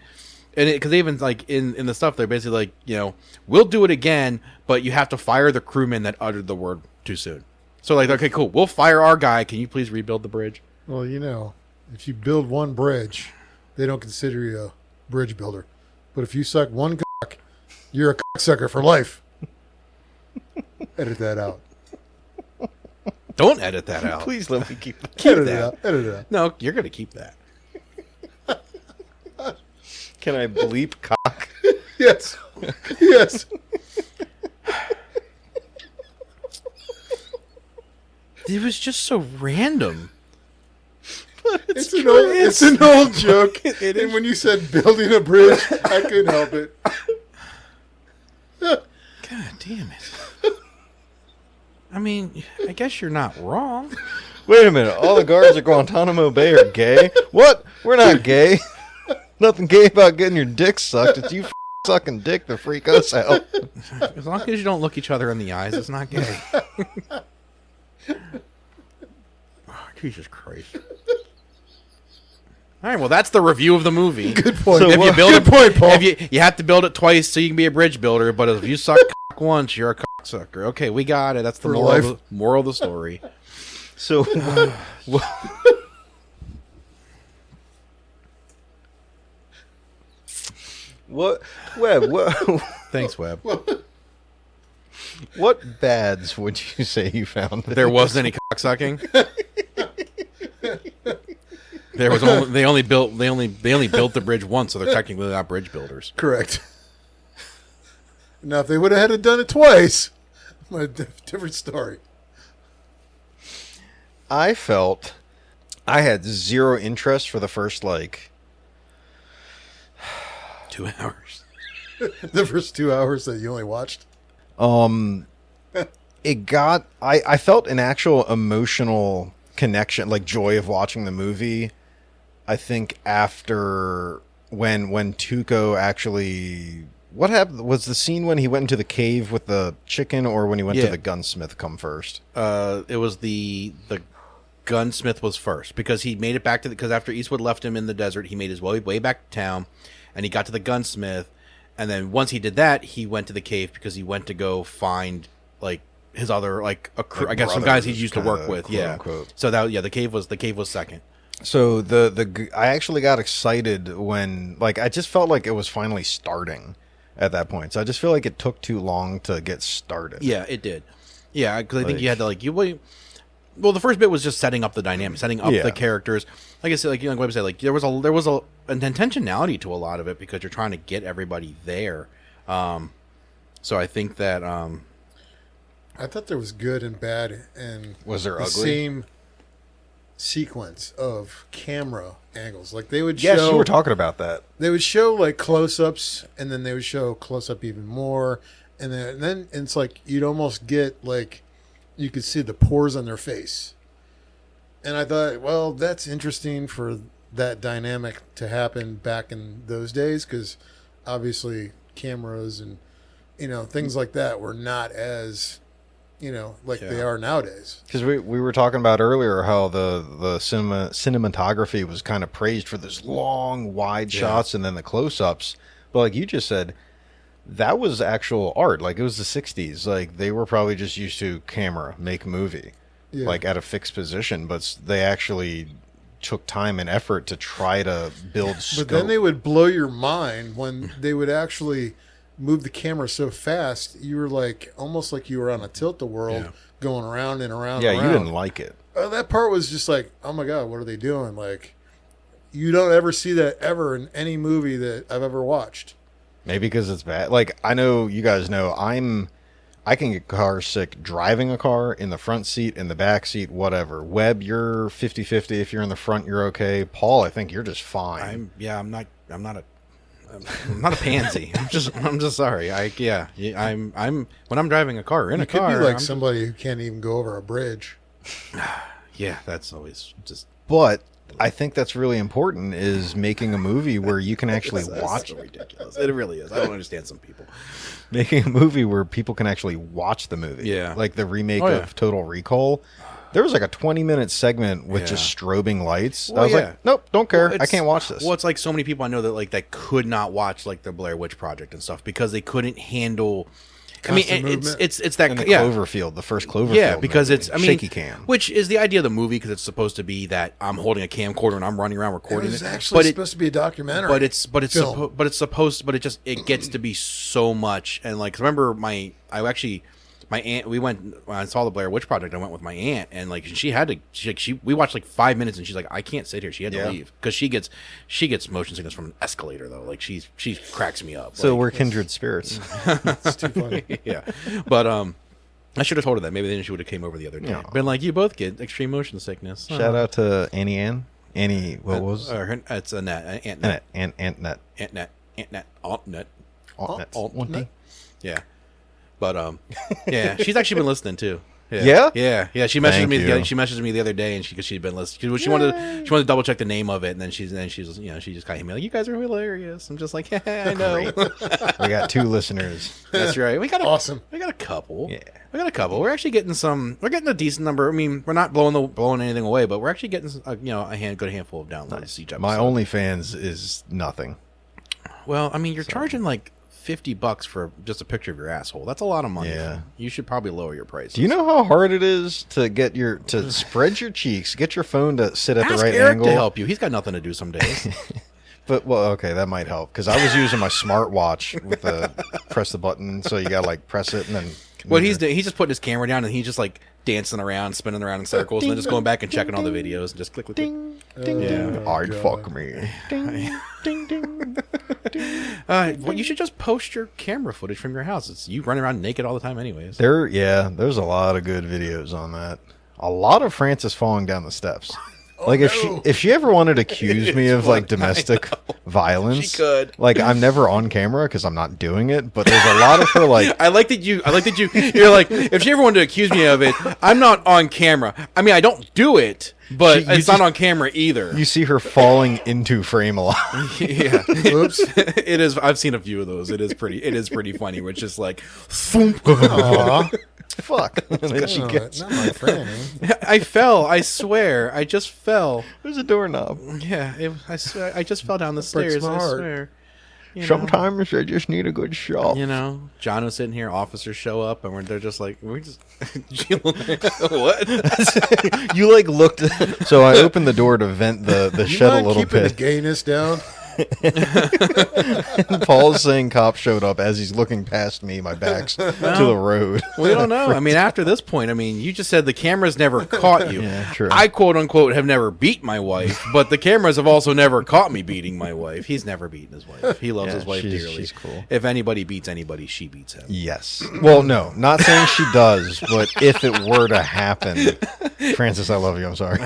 because they even, like, in the stuff, they're basically like, we'll do it again, but you have to fire the crewman that uttered the word too soon. So, like, okay, cool. We'll fire our guy. Can you please rebuild the bridge? Well, if you build one bridge, they don't consider you a bridge builder. But if you suck one cock, you're a cocksucker for life. Edit that out. Don't edit that out. Please let me keep that. Edit that. it out. Edit it out. No, you're going to keep that. Can I bleep cock? Yes. Yes. It was just so random. It's an old joke. And when you said building a bridge, I couldn't help it. God damn it. I mean, I guess you're not wrong. Wait a minute. All the guards at Guantanamo Bay are gay? What? We're not gay. Nothing gay about getting your dick sucked. It's you sucking dick to freak us out. As long as you don't look each other in the eyes, it's not gay. Oh, Jesus Christ. All right, well, that's the review of the movie. Good point. So If you build Good point, Paul. If you have to build it twice so you can be a bridge builder, but if you suck cock once, you're a cocksucker. Okay, we got it. That's the For moral of the story. So, what, Webb, Thanks, Webb. what bads would you say you found? There wasn't any cocksucking. There was only they only built the bridge once, so they're technically not bridge builders. Correct. Now, if they would have had done it twice, a different story. I felt I had zero interest for the first, 2 hours. The first 2 hours that you only watched. I felt an actual emotional connection, like joy of watching the movie. I think after when Tuco actually, what happened was the scene when he went into the cave with the chicken, or when he went to the gunsmith come first. It was the gunsmith was first, because he made it back to because after Eastwood left him in the desert, he made his way back to town, and he got to the gunsmith, and then once he did that, he went to the cave because he went to go find his other a crew, I guess some guys he used to work with, unquote. So the cave was second. So I actually got excited when I just felt like it was finally starting at that point. So I just feel like it took too long to get started. Yeah, it did. Yeah, because I think you had to well, the first bit was just setting up the dynamic, setting up the characters. Like I said, like Webb said, there was an intentionality to a lot of it because you're trying to get everybody there. So I think that I thought there was good and bad, and was there the ugly? same sequence of camera angles. Like they would Yes, show. you were talking about that. They would show close-ups, and then they would show close-up even more, and then it's like you'd almost get you could see the pores on their face. And I thought, well, that's interesting for that dynamic to happen back in those days, because obviously cameras and things like that were not as they are nowadays. Because we were talking about earlier how the cinematography was kind of praised for this long wide shots and then the close-ups, but like you just said, that was actual art. Like it was the 60s. Like they were probably just used to camera, make movie, at a fixed position, but they actually took time and effort to try to build scope. But then they would blow your mind when they would actually move the camera so fast. You were almost like you were on a tilt-a-whirl going around and around. Yeah, and around. you didn't like it. That part was just oh my God, what are they doing? You don't ever see that ever in any movie that I've ever watched. Maybe because it's bad. I know you guys know I can get car sick driving a car, in the front seat, in the back seat, whatever. Webb, you're 50-50. If you're in the front, you're okay. Paul, I think you're just fine. I'm not a pansy. I'm just sorry. I'm when I'm driving a car or in a car. You could be somebody who can't even go over a bridge. Yeah, that's always just. But I think that's really important, is making a movie where you can actually watch. So ridiculous. It really is. I don't understand some people. Making a movie where people can actually watch the movie. Yeah. Like the remake of Total Recall. There was a 20-minute segment with just strobing lights. Well, I was like, nope, don't care. Well, I can't watch this. Well, it's like so many people I know that could not watch the Blair Witch Project and stuff because they couldn't handle. Constant it's that in the Cloverfield, the first Cloverfield. Yeah, because movie, it's shaky cam, which is the idea of the movie, because it's supposed to be that I'm holding a camcorder and I'm running around recording it. It was actually supposed to be a documentary, but it's it gets to be so much. And remember my my aunt. We went when I saw the Blair Witch Project. I went with my aunt, and like we watched like 5 minutes, and she's like, I can't sit here. She had to leave because she gets motion sickness from an escalator though. Like she cracks me up. So like, we're kindred spirits. It's too funny. Yeah, but I should have told her that. Maybe then she would have came over the other day. No. Been like, you both get extreme motion sickness. Shout out to Annie Ann. Annie, what was? It's Annette. Antnet. Antnet. Altnet. Altnet. Yeah, but yeah, she's actually been listening too. Yeah? Yeah. She messaged Thank me. you. She messaged me the other day, and because she'd been listening, she wanted to double check the name of it, and then she's she just kind of hit me like, "You guys are hilarious." I'm just like, yeah, I know. We got 2 listeners. That's right. We got Awesome. We got a couple. Yeah. We got a couple. We're actually getting some. We're getting a decent number. I mean, we're not blowing anything away, but we're actually getting a good handful of downloads each episode. My OnlyFans is nothing. Well, I mean, you're charging like $50 for just a picture of your asshole. That's a lot of money. Yeah. You should probably lower your prices. Do you know how hard it is to get to spread your cheeks, get your phone to sit at Ask the right Eric angle? to help you. He's got nothing to do some days. But okay, that might help because I was using my smartwatch with the press the button, so you gotta like press it and then. What he's doing, he's just putting his camera down and he's just like dancing around, spinning around in circles, and then just going back and checking all the videos and just click. Ding, ding, ding. I'd God. fuck me. Ding, ding, ding. Well, you should just post your camera footage from your house. It's you running around naked all the time, anyways. There's a lot of good videos on that. A lot of Frances falling down the steps. Like if she ever wanted to accuse me of like domestic violence, She could. Like I'm never on camera because I'm not doing it. But there's a lot of her like. I like that you. You're like, if she ever wanted to accuse me of it, I'm not on camera. I mean, I don't do it, but it's not on camera either. You see her falling into frame a lot. Yeah. Oops. It is. I've seen a few of those. It is pretty funny. Where it's just like, thump. Aw. Fuck. And then she No, gets. not my friend. I fell. I swear. I just fell. There's a doorknob. Yeah. I swear. I just fell down the breaks stairs. my I heart. swear. You know? Sometimes I just need a good shot. You know, John was sitting here. Officers show up, and they're just like, "We're just what?" You like looked. So I opened the door to vent the You shed a mind little keeping the bit. gayness down? Paul's saying cops showed up as he's looking past me. My back's to the road. We don't know. I mean, after this point, I mean, you just said the cameras never caught you. Yeah, true. I quote unquote have never beat my wife, but the cameras have also never caught me beating my wife. He's never beaten his wife. He loves Yeah, his wife she's- dearly. she's cool. If anybody beats anybody, she beats him. Yes. Well, no, not saying she does, but if it were to happen, Francis, I love you. I'm sorry.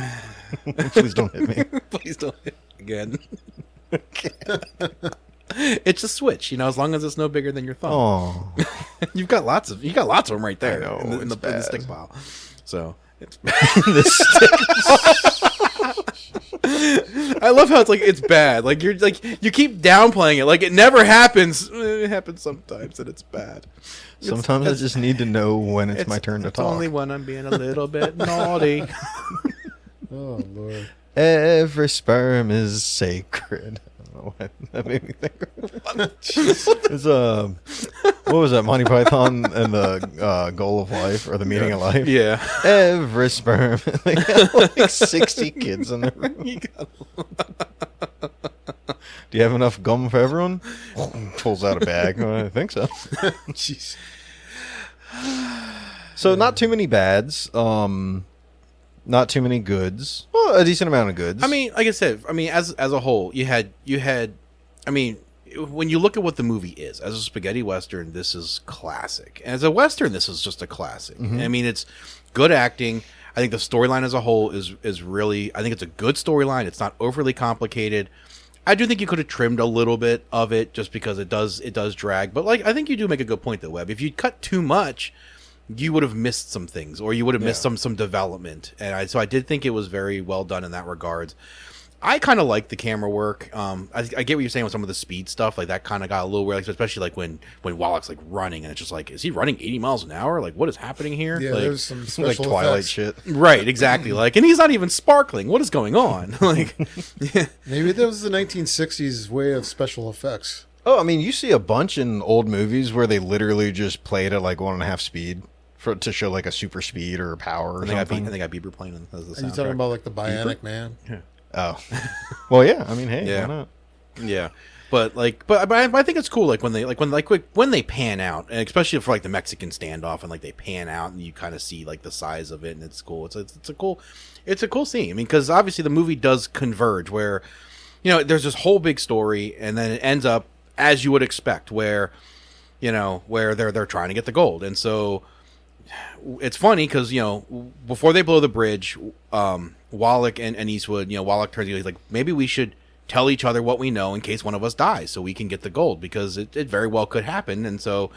Please don't hit me. Please don't hit me again. It's a switch, you know. As long as it's no bigger than your thumb, Oh, you got lots of them right there I know, in it's the bad. stick pile. So it's I love how it's like it's bad. Like you're like you keep downplaying it. Like it never happens. It happens sometimes, and it's bad. sometimes I just need to know when it's my turn to it's talk. only when I'm being a little bit naughty. Oh, Lord. Every sperm is sacred. I don't know what that made me think of. It's what was that, Monty Python and the goal of life or the meaning of life? Yeah. Every sperm. They got like 60 kids in the room. Do you have enough gum for everyone? Pulls out a bag. I think so. Jeez. So not too many bads. Not too many goods. Well, a decent amount of goods. I mean, like I said, I mean, as a whole, you had. I mean, when you look at what the movie is, as a spaghetti western, this is classic. As a western, this is just a classic. Mm-hmm. I mean, it's good acting. I think the storyline as a whole is really. I think it's a good storyline. It's not overly complicated. I do think you could have trimmed a little bit of it just because it does drag. But like, I think you do make a good point, though, Webb. If you cut too much, you would have missed some things, or you would have missed some development. And so I did think it was very well done in that regards. I kind of like the camera work. I get what you're saying with some of the speed stuff. Like that kind of got a little weird, like, especially like when Wallach's like running, and it's just like, is he running 80 miles an hour? Like, what is happening here? Yeah, like, there's some like special Twilight effects. shit. right, exactly. Like, and he's not even sparkling. What is going on? Like, Maybe that was the 1960s way of special effects. Oh, I mean, you see a bunch in old movies where they literally just played at like 1.5 speed to show like a super speed or power or I something. think I Bieber playing as the soundtrack. Are you talking about like the Bionic Man? Oh, well, yeah. I mean, hey, Yeah. why not? Yeah. But I think it's cool. Like when they pan out, and especially for like the Mexican standoff, and like they pan out, and you kind of see like the size of it, and it's cool. It's a cool scene. I mean, because obviously the movie does converge, where there's this whole big story, and then it ends up as you would expect, where they're trying to get the gold, and so it's funny because before they blow the bridge, Wallach and Eastwood, Wallach turns to he's like, maybe we should tell each other what we know in case one of us dies so we can get the gold, because it very well could happen. And so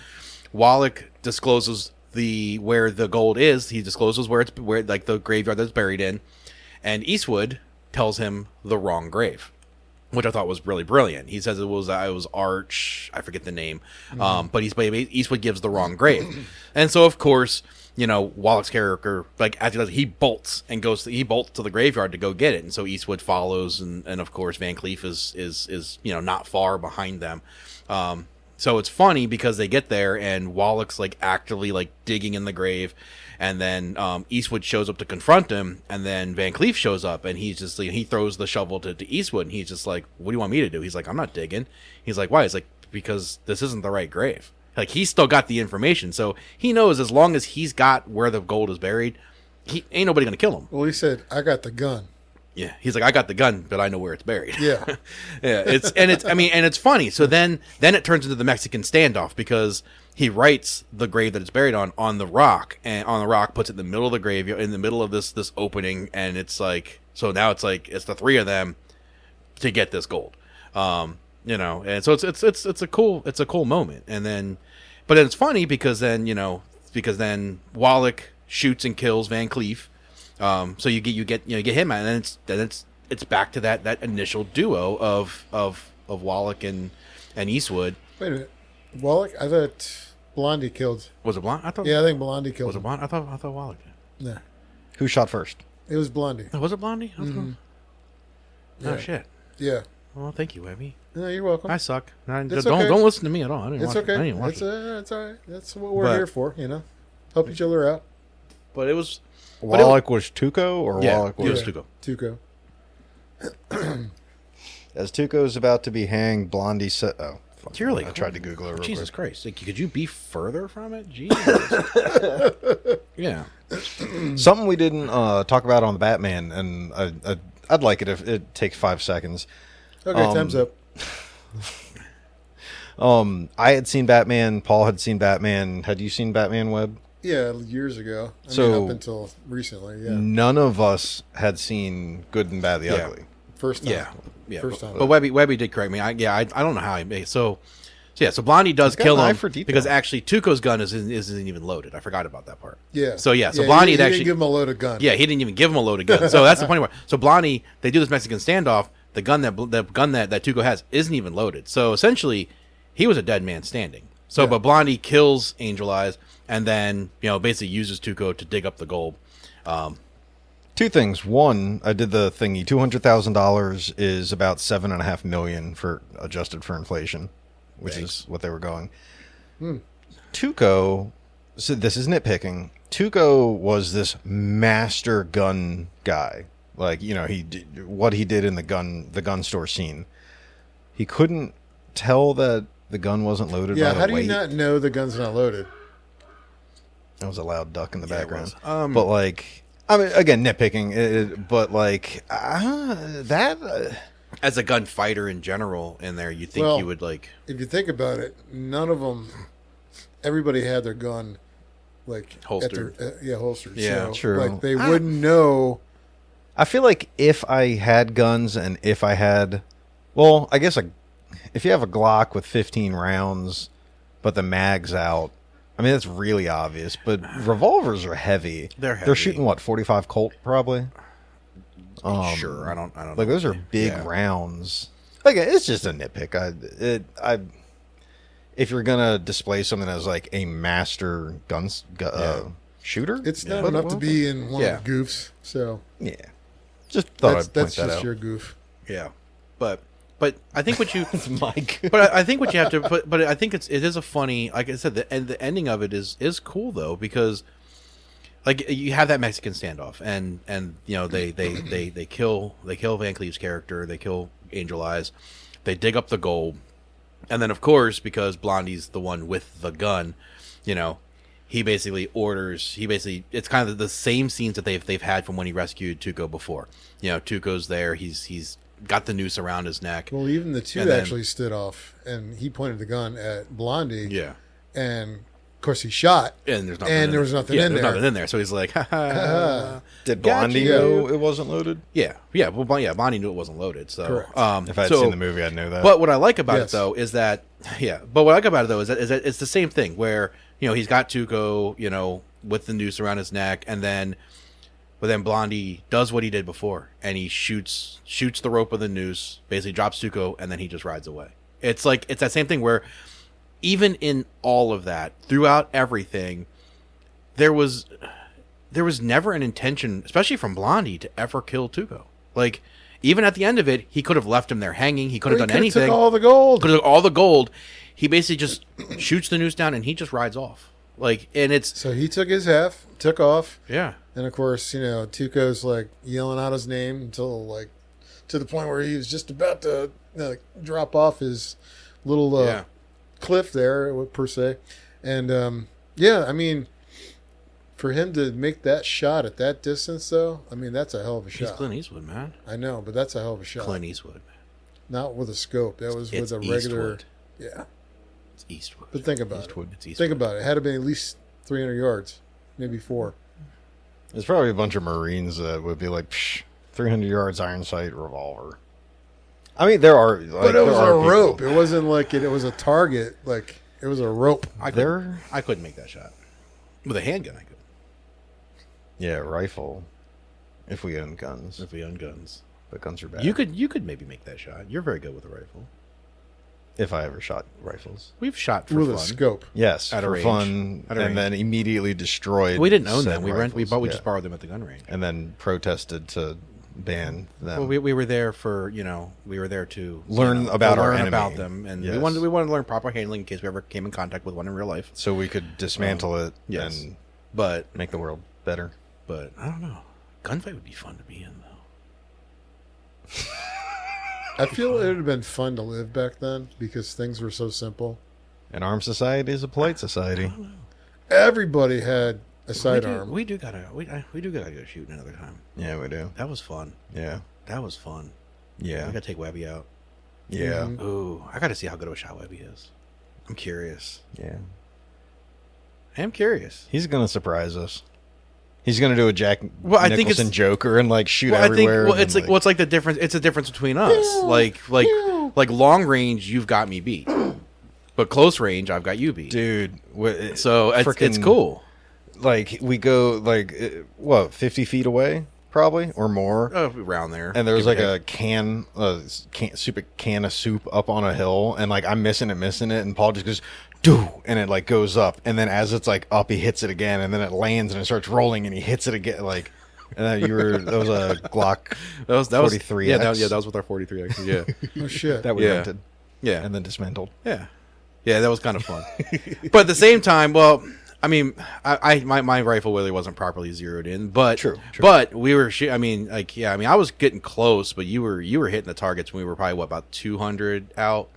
Wallach discloses where the gold is. He discloses where like the graveyard that's buried in, and Eastwood tells him the wrong grave, which I thought was really brilliant. He says it was Arch, I forget the name, but Eastwood gives the wrong grave, and so of course Wallach's character, like after he bolts to the graveyard to go get it, and so Eastwood follows, and of course Van Cleef is not far behind them. So it's funny because they get there and Wallach's like actively like digging in the grave, and then Eastwood shows up to confront him, and then Van Cleef shows up, and he's just he throws the shovel to Eastwood, and he's just like, "What do you want me to do?" He's like, "I'm not digging." He's like, "Why?" He's like, "Because this isn't the right grave." Like, he's still got the information, so he knows as long as he's got where the gold is buried, he ain't nobody gonna kill him. Well, he said, "I got the gun." Yeah, he's like, "I got the gun, but I know where it's buried." Yeah, yeah. It's funny. So then it turns into the Mexican standoff, because he writes the grave that it's buried on the rock, and on the rock puts it in the middle of the graveyard, in the middle of this opening, and it's like, so now it's like it's the three of them to get this gold. And so it's a cool moment, but then it's funny because then Wallach shoots and kills Van Cleef, so you get him, and then it's back to that initial duo of Wallach and Eastwood. Wait a minute, Wallach? I thought Blondie killed. Was it Blondie? I think Blondie killed. Was it Blondie? I thought Wallach did. No, Who shot first? it was Blondie. Oh, was it Blondie? Oh Yeah. shit! Yeah. Well, thank you, Webby. No, you're welcome. I suck. Don't okay. listen to me at all. I didn't It's watch okay. It. I didn't watch it. It's all right. That's what we're here for. Help each other out. But it was Wallach was Tuco, or Wallach it was was Tuco. Tuco. As Tuco's about to be hanged, Blondie said, "Oh, fuck, You're like, I tried to Google it. Real Jesus quick. Christ! Like, could you be further from it? Jesus. Yeah. Something we didn't talk about on the Batman, and I'd like it if it takes 5 seconds. Okay, time's up. I had seen Batman. Paul had seen Batman. Had you seen Batman, Webb? Yeah, years ago. I So- mean, up until recently. Yeah, None of us had seen Good and Bad, the Yeah. Ugly. first time. Yeah. First time. But Webby did correct me. I don't know how he made. So Blondie does got kill an eye him for detail. because actually Tuco's gun isn't even loaded. I forgot about that part. Yeah. So Blondie he actually didn't give him a load of gun. Yeah, he didn't even give him a load of guns. So that's the funny part. So Blondie, they do this Mexican standoff. The gun that Tuco has isn't even loaded. So essentially, he was a dead man standing. So, Yeah. but Blondie kills Angel Eyes, and then basically uses Tuco to dig up the gold. Two things. One, I did the thingy. $200,000 is about $7.5 million for adjusted for inflation, which is what they were going. Tuco. So this is nitpicking. Tuco was this master gun guy. Like, he did what he did in the gun store scene. He couldn't tell that the gun wasn't loaded. Yeah, by how the do weight. you not know the gun's not loaded? That was a loud duck in the Yeah, it background. was. But like, I mean, again, nitpicking. But like that. As a gunfighter in general, in there, you think you would like. If you think about it, none of them. Everybody had their gun, like Holstered. Holstered. Yeah, so, true. Like they wouldn't know. I feel like if I had guns and if I had, well, I guess if you have a Glock with 15 rounds, but the mag's out, I mean, that's really obvious. But revolvers are heavy. They're heavy. They're shooting what, 45 Colt probably. Sure, I don't Like know. those are big rounds. Like it's just a nitpick. If you're gonna display something as like a master shooter, It's not enough to be in one of the goofs. So yeah. Just thought I'd point that's that just out. your goof. Yeah, but I think what you. It's my good. But I think what you have to put. But I think it is a funny. Like I said, the ending of it is cool though, because like you have that Mexican standoff, and they kill Van Cleef's character, they kill Angel Eyes, They dig up the gold. And then, of course, because Blondie's the one with the gun, you know, he basically orders. It's kind of the same scenes that they've had from when he rescued Tuco before. You know, Tuco's there. He's got the noose around his neck. Well, even the two actually stood off, and he pointed the gun at Blondie. Yeah, and of course he shot, and there was nothing in there. So he's like, ha ha. Did Blondie know it wasn't loaded? Yeah. Well, Blondie knew it wasn't loaded. So, correct. If I had seen the movie, I'd know that. But what I like about it though is that, But what I like about it though is that it's the same thing where, you know, he's got Tuco, you know, with the noose around his neck, but then Blondie does what he did before, and he shoots the rope of the noose, basically drops Tuco, and then he just rides away. It's that same thing where, even in all of that, throughout everything, there was never an intention, especially from Blondie, to ever kill Tuco. Like, even at the end of it, he could have left him there hanging. He could have done anything. Took all the gold. Could have all the gold. He basically just shoots the noose down and he just rides off. Like, and it's so he took his half, took off. Yeah. And of course, you know, Tuco's like yelling out his name until like to the point where he was just about to drop off his little cliff there per se. And I mean, for him to make that shot at that distance, though, I mean, that's a hell of a shot. He's Clint Eastwood, man. I know, but that's a hell of a shot. Clint Eastwood, man. Not with a scope. That was with a regular. Eastwood. Yeah. It's Eastwood. But think about Eastwood. it. It's Eastwood. Think about it. It had to be at least 300 yards, maybe 4. There's probably a bunch of Marines that would be like, 300 yards, iron sight, revolver. I mean, there are. Like, but it was a rope. People. It wasn't like it was a target. Like, it was a rope. I couldn't make that shot. With a handgun, I could. Yeah, rifle. If we own guns. But guns are bad. You could maybe make that shot. You're very good with a rifle. If I ever shot rifles. We've shot for with fun. a scope. Yes, at for range. Fun, at a and then immediately destroyed. We didn't own them. We rifles. just borrowed them at the gun range. And then protested to ban them. Well, we were there for, we were there to learn about our enemy. about them, and yes. we wanted to learn proper handling in case we ever came in contact with one in real life, so we could dismantle it. Yes, and but make the world better. But I don't know. Gunfight would be fun to be in, though. I feel it would have been fun to live back then because things were so simple. An armed society is a polite society. Everybody had a sidearm. We do gotta go shooting another time. Yeah, we do. That was fun. Yeah, that was fun. Yeah, we gotta take Webby out. Yeah. Mm-hmm. Ooh, I gotta see how good of a shot Webby is. I'm curious. Yeah, I am curious. He's gonna surprise us. He's gonna do a Jack Nicholson Joker and like shoot everywhere. It's like the difference. It's a difference between us. Like long range, you've got me beat, but close range, I've got you beat, dude. So it's cool. Like we go 50 feet away, probably or more, around there. And there was like a can of soup up on a hill, and like I'm missing it, and Paul just goes, "Doo," and it like goes up, and then as it's like up, he hits it again, and then it lands and it starts rolling, and he hits it again, like. And then that was a Glock. that was 43. That was with our 43X. Yeah. Oh shit. That we rented. Yeah, and then dismantled. Yeah, that was kind of fun. But at the same time, well, I mean, my rifle really wasn't properly zeroed in, but true. But we were. I was getting close, but you were hitting the targets when we were probably about 200 out.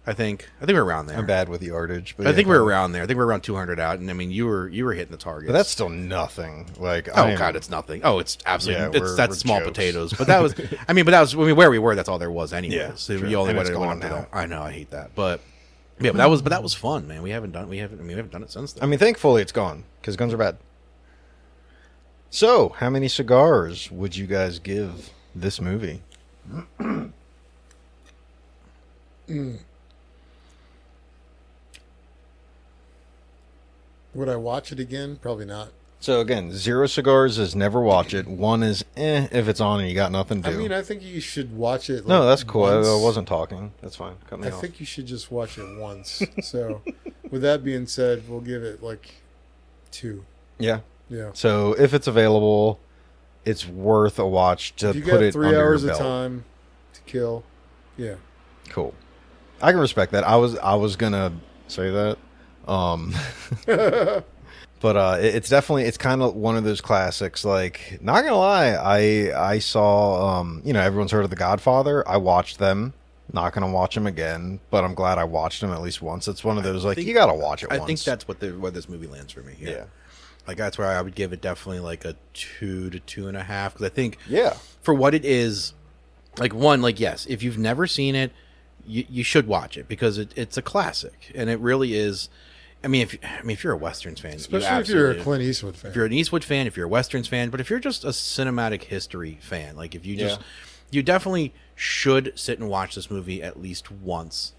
I think we were around there. I'm bad with yardage, but I think we were around there. I think we were around 200 out, and I mean, you were hitting the targets. But that's still nothing. Like, God, it's nothing. Oh, it's absolutely. Yeah, that's small jokes. Potatoes. But that was. where we were. That's all there was anyway. Yeah, so you only wanted to go now. I know. I hate that, but yeah, but that was fun, man. We haven't done it since then. I mean, thankfully it's gone because guns are bad. So, how many cigars would you guys give this movie? Would I watch it again? Probably not. So again, 0 cigars is never watch it. 1 is if it's on and you got nothing to do. I mean, I think you should watch it. No, that's cool. I wasn't talking. That's fine. Cut me off. I think you should just watch it once. So, with that being said, we'll give it like 2. Yeah. Yeah. So if it's available, it's worth a watch to put it 3 hours under your of belt. time to kill. Yeah. Cool. I can respect that. I was gonna say that. But it's definitely, it's kind of one of those classics. Like, not gonna lie, I saw everyone's heard of The Godfather. I watched them Not gonna watch them again, but I'm glad I watched them at least once. It's one of those you gotta watch it. I once. think that's where this movie lands for me. Yeah. Like that's where I would give it definitely like a 2 to 2.5 because I think Yeah. for what it is, like one, like yes, if you've never seen it, you should watch it because it's a classic and it really is. I mean, if you're a Westerns fan, especially if you're a Clint Eastwood fan, if you're an Eastwood fan, if you're a Westerns fan, but if you're just a cinematic history fan, like if you just you definitely should sit and watch this movie at least once,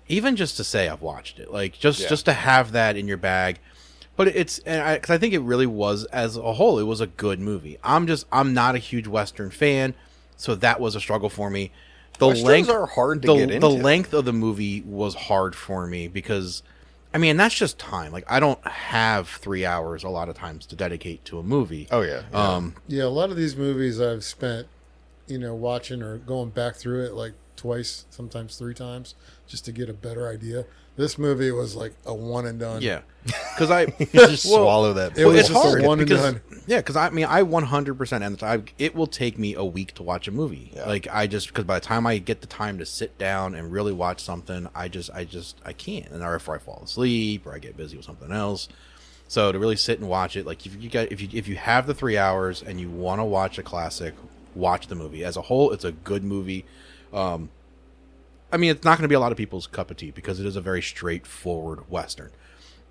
even just to say I've watched it, like just to have that in your bag. But because I think it really was as a whole, it was a good movie. I'm not a huge Western fan, so that was a struggle for me. The Westerns length are hard to get into. The length of the movie was hard for me because, I mean, that's just time. Like I don't have 3 hours a lot of times to dedicate to a movie. Oh yeah. Yeah, a lot of these movies I've spent, watching or going back through it like twice, sometimes 3 times, just to get a better idea. This movie was like a one and done. Yeah, because I just swallow that. It was it's just hard a one and because, done. Yeah, because I mean, I 100% and it will take me a week to watch a movie. Yeah. Like because by the time I get the time to sit down and really watch something, I can't, and or if I fall asleep or I get busy with something else. So to really sit and watch it, like if you have the 3 hours and you want to watch a classic, watch the movie as a whole. It's a good movie. I mean, it's not going to be a lot of people's cup of tea because it is a very straightforward Western.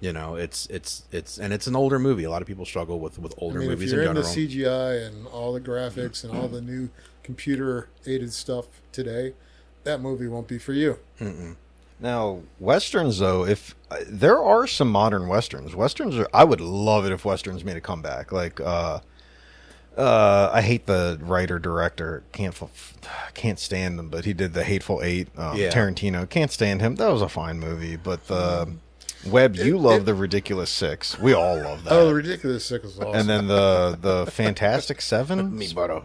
It's an older movie. A lot of people struggle with older movies in general. If you're into CGI and all the graphics and all the new computer-aided stuff today, that movie won't be for you. Mm-mm. Now, Westerns, though, if there are some modern Westerns. I would love it if Westerns made a comeback. Like, I hate the writer-director. Can't stand him, but he did The Hateful Eight. Tarantino. Can't stand him. That was a fine movie, but Webb, you love The Ridiculous Six. We all love that. Oh, The Ridiculous Six was awesome. And then the Fantastic Seven. Me butter.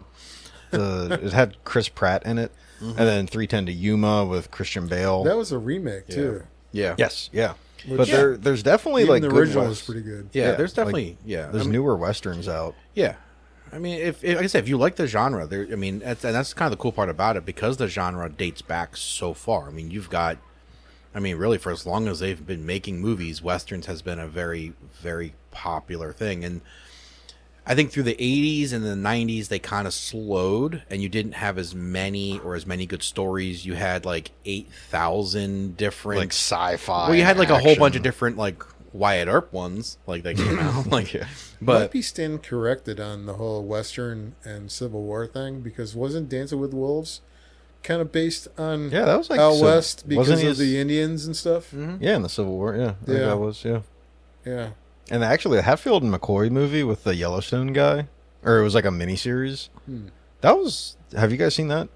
It had Chris Pratt in it. Mm-hmm. And then 3:10 to Yuma with Christian Bale. That was a remake too. Yeah. Yes. Yeah. But there's definitely even like the original was pretty good. Yeah. There's definitely There's newer Westerns out. Yeah. I mean, if like I said, if you like the genre, that's kind of the cool part about it because the genre dates back so far. I mean, really for as long as they've been making movies, Westerns has been a very, very popular thing. And I think through the 80s and the 90s, they kind of slowed and you didn't have as many good stories. You had like 8,000 different... Like sci-fi. Well, you had like a whole bunch of different like Wyatt Earp ones like that came out. But might be stand corrected on the whole Western and Civil War thing because wasn't Dancing with Wolves kind of based on that was like out west because of the Indians and stuff? Mm-hmm. Yeah, in the Civil War. Yeah, I think that was yeah. And actually, the Hatfield and McCoy movie with the Yellowstone guy, or it was like a miniseries. That was. Have you guys seen that?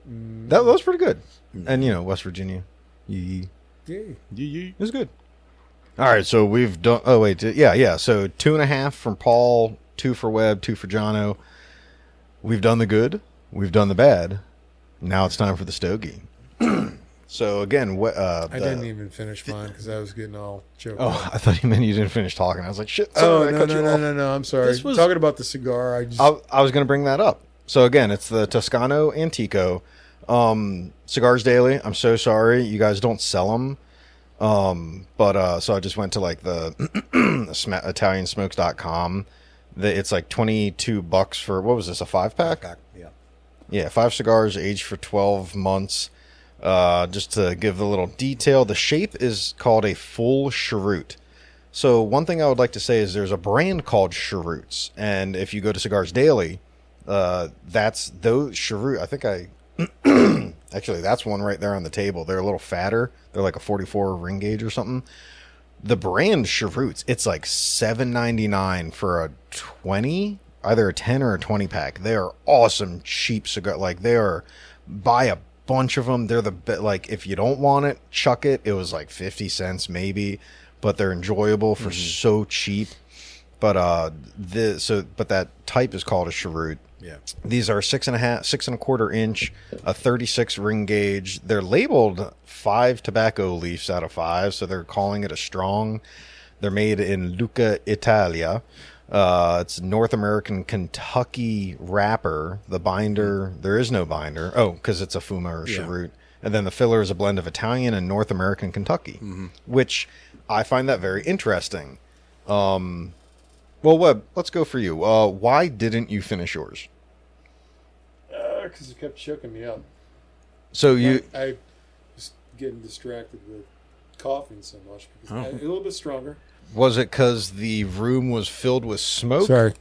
That was pretty good. And West Virginia, yee. It was good. All right, so we've done. Oh wait, yeah. So 2.5 from Paul, 2 for Webb, 2 for Jono. We've done the good. We've done the bad. Now it's time for the stogie. So again, I didn't even finish mine because I was getting all choked. Oh, I thought you meant you didn't finish talking. I was like, shit. Sorry, no. I'm sorry. Talking about the cigar, I was going to bring that up. So again, it's the Toscano Antico. Cigars Daily. I'm so sorry, you guys don't sell them. But so I just went to like the Italiansmokes.com. It's like $22 for what was this? A 5-pack? Yeah, 5 cigars aged for 12 months. Just to give the little detail, the shape is called a full cheroot. So one thing I would like to say is there's a brand called Cheroots, and if you go to Cigars Daily, that's those cheroot. I think actually that's one right there on the table. They're a little fatter. They're like a 44 ring gauge or something. The brand Cheroots, it's like $7.99 for a 20, either a 10 or a 20 pack. They are awesome, cheap cigar. Like they are, buy a bunch of them. They're like if you don't want it, chuck it. It was like 50 cents maybe, but they're enjoyable for so cheap. But but that type is called a cheroot. Yeah. These are 6.25 inch, a 36 ring gauge. They're labeled 5 tobacco leaves out of 5, so they're calling it a strong. They're made in Lucca, Italia. It's North American Kentucky wrapper. The binder, there is no binder. Oh, because it's a Fuma or cheroot. And then the filler is a blend of Italian and North American Kentucky, which I find that very interesting. Well, Webb, let's go for you. Why didn't you finish yours? Because it kept choking me up. So I was getting distracted with coughing so much because I had a little bit stronger. Was it because the room was filled with smoke? Sorry.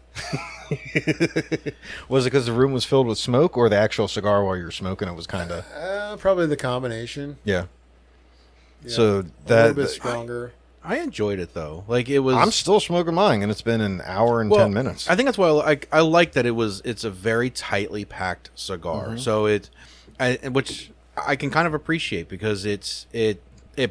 Was it because the room was filled with smoke, or the actual cigar while you were smoking it was kind of... Probably the combination. Yeah. Yeah, So a little bit stronger. I enjoyed it though. Like it was. I'm still smoking mine, and it's been an hour and 10 minutes. I think that's why I like that it's a very tightly packed cigar. So which I can kind of appreciate because it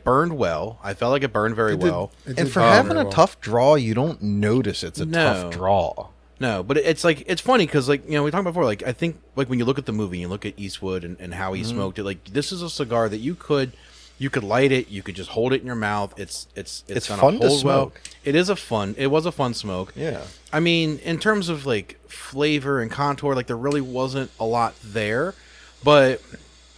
burned well. I felt like it burned very well. And for having a tough draw, you don't notice it's a tough draw. No, but it's like it's funny because like we talked about before. Like I think like when you look at the movie, you look at Eastwood and how he smoked it. Like this is a cigar that you could light it. You could just hold it in your mouth. It's fun to smoke. Well. It was a fun smoke. Yeah. I mean, in terms of like flavor and contour, like there really wasn't a lot there. But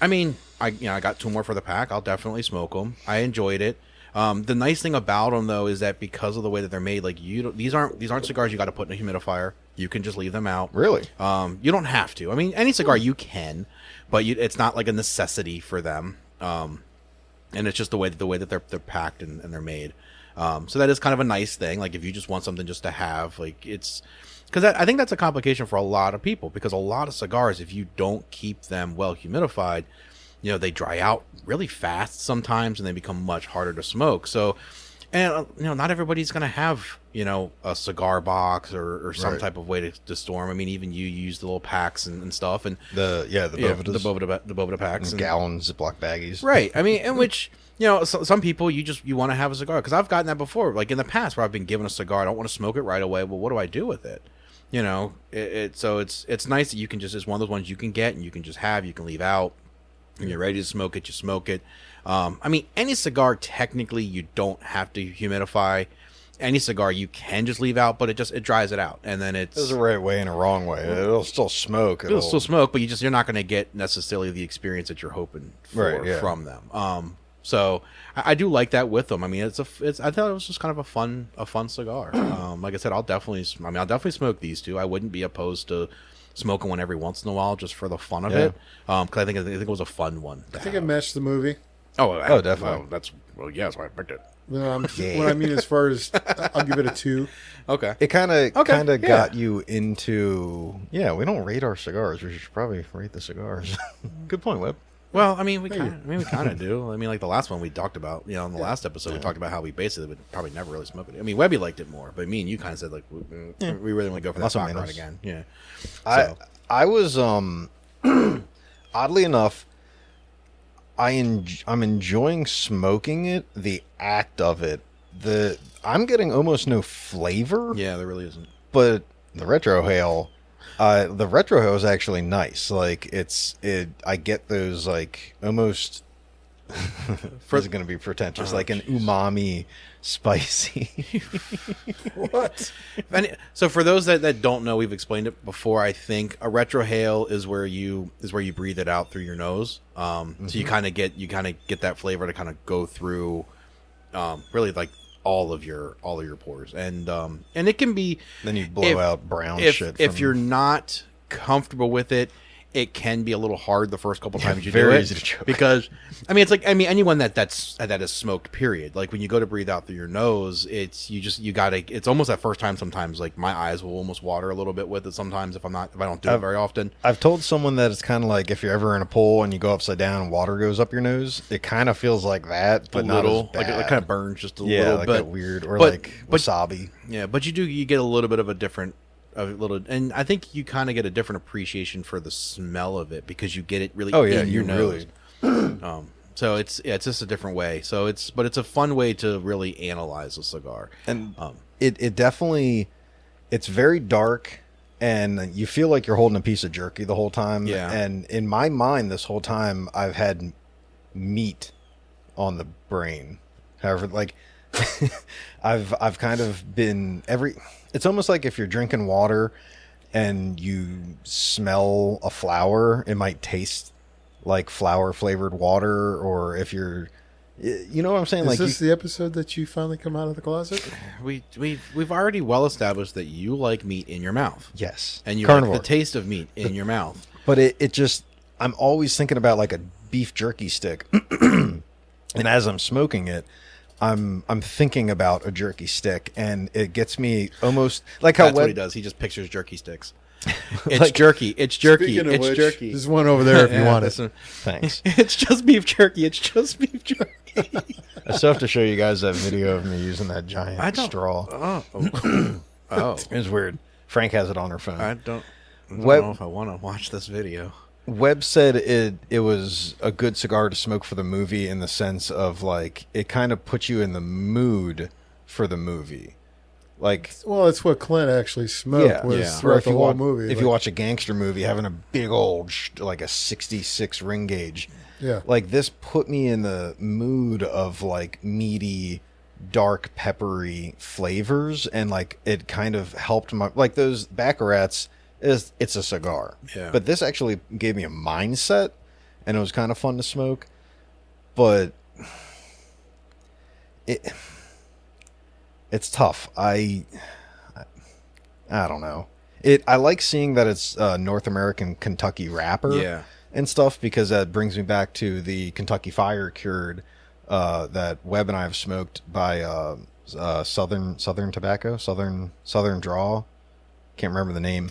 I mean, I got 2 more for the pack. I'll definitely smoke them. I enjoyed it. The nice thing about them though is that because of the way that they're made, like these aren't cigars you got to put in a humidifier. You can just leave them out. Really? You don't have to. I mean, any cigar you can, but it's not like a necessity for them. And it's just the way that they're packed and they're made. So that is kind of a nice thing. Like if you just want something just to have, like it's because I think that's a complication for a lot of people because a lot of cigars, if you don't keep them well humidified, they dry out really fast sometimes and they become much harder to smoke. So, and not everybody's going to have, a cigar box or some type of way to store them. I mean, even you use the little packs and stuff and the Boveda packs and gallons, Ziploc baggies. Right. I mean, in which, some people you want to have a cigar because I've gotten that before. Like in the past where I've been given a cigar, I don't want to smoke it right away. Well, what do I do with it? So it's nice that you can just, it's one of those ones you can get and you can just have, you can leave out. When you're ready to smoke it, you smoke it. I mean, any cigar, technically, you don't have to humidify. Any cigar, you can just leave out, but it dries it out. And then there's a right way and a wrong way. It'll still smoke. It'll still smoke, but you're not going to get necessarily the experience that you're hoping for from them. So I do like that with them. I mean, I thought it was just kind of a fun cigar. Like I said, I'll definitely smoke these 2. I wouldn't be opposed to smoking one every once in a while just for the fun of it. Because I think it was a fun one. I think it matched the movie. Oh, definitely. That's why I picked it. What I mean as far as I'll give it a 2. Okay. It kind of got you into we don't rate our cigars. We should probably rate the cigars. Good point, Webb. Well, I mean, we kind of do. I mean, like the last one we talked about, in the last episode, we talked about how we basically would probably never really smoke it. I mean, Webby liked it more, but me and you kind of said like we really want to go for that background again. Yeah. So. I was oddly enough, I'm enjoying smoking it. The act of it, I'm getting almost no flavor. Yeah, there really isn't. But the retrohale. The retrohale is actually nice. Like I get those like almost. This is going to be pretentious, like an umami spicy. What? And so for those that don't know, we've explained it before. I think a retrohale is where you breathe it out through your nose. So you kind of get that flavor to kind of go through, really like all of your pores, and it can be. Then you blow out brown shit. If you're not comfortable with it, it can be a little hard the first couple times you do very it. Easy to choke. Because anyone that is smoked, period. Like when you go to breathe out through your nose, it's almost that first time sometimes like my eyes will almost water a little bit with it sometimes if I don't do it very often. I've told someone that it's kind of like if you're ever in a pool and you go upside down and water goes up your nose, it kind of feels like that, but not as bad. Like it kind of burns just a little like bit. that weird like wasabi. Yeah, but you get a little bit of a different and I think you kind of get a different appreciation for the smell of it because you get it really in your nose. Really. So it's just a different way. So it's a fun way to really analyze a cigar. And it definitely, it's very dark and you feel like you're holding a piece of jerky the whole time. Yeah. And in my mind this whole time I've had meat on the brain. However, like I've kind of been it's almost like if you're drinking water and you smell a flower, it might taste like flower flavored water, or if you're, you know what I'm saying? Is Like, this the episode that you finally come out of the closet? We've already well established that you like meat in your mouth. yes, And you carnivore. like the taste of meat in your mouth. But it just, I'm always thinking about like a beef jerky stick. And as I'm smoking it, I'm thinking about a jerky stick, and it gets me almost like how That's what he does. He just pictures jerky sticks. It's Like- jerky. It's jerky. Speaking of It's which, jerky. there's one over there if you Yeah, want this it. one- Thanks. It's just beef jerky. It's just beef jerky. I still have to show you guys that video of me using that giant I don't- straw. Oh. It was weird. Frank has it on her phone. I don't Web- know if I want to watch this video. Webb said it was a good cigar to smoke for the movie, in the sense of like it kind of puts you in the mood for the movie. Like, Well, it's what Clint actually smoked was Yeah. or throughout if the you whole watch, movie. if you watch a gangster movie, having a big old like a 66 ring gauge, yeah, like this put me in the mood of like meaty, dark, peppery flavors, and like it kind of helped my, like those Baccarats it's a cigar. Yeah. But this actually gave me a mindset, and it was kind of fun to smoke. But it's tough. I don't know. I like seeing that it's North American Kentucky wrapper. Yeah. And stuff, because that brings me back to the Kentucky Fire Cured that Webb and I have smoked by Southern Tobacco, Southern Draw. Can't remember the name,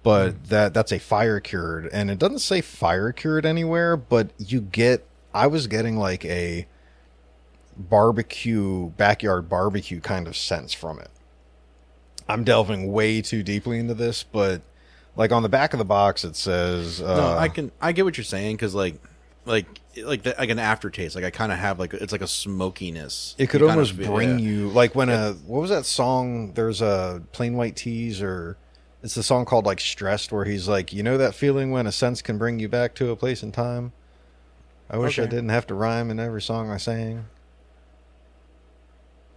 but that's a fire cured, and it doesn't say fire cured anywhere, but I was getting like a backyard barbecue kind of sense from it. I'm delving way too deeply into this, but like on the back of the box it says No, I get what you're saying, because like an aftertaste. Like I kind of have like it's like a smokiness. it could You kind almost of feel- bring yeah. you like when what was that song? There's a Plain White Tees, or it's the song called like Stressed, where he's like, you know that feeling when a sense can bring you back to a place and time. I wish I Okay. didn't have to rhyme in every song I sang.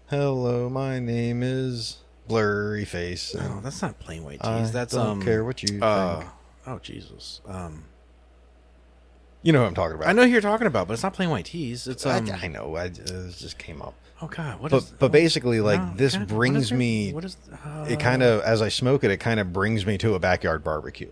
Hello, my name is Blurry Face. No, that's not Plain White Tees. I That's don't care what you think. Oh Jesus. You know what I'm talking about. I know who you're talking about, but it's not Plain White Tees. It's I know. It just came up. Oh God, what But is? but basically, like No, this what is brings it? me. What is? It kind of, as I smoke it, it kind of brings me to a backyard barbecue.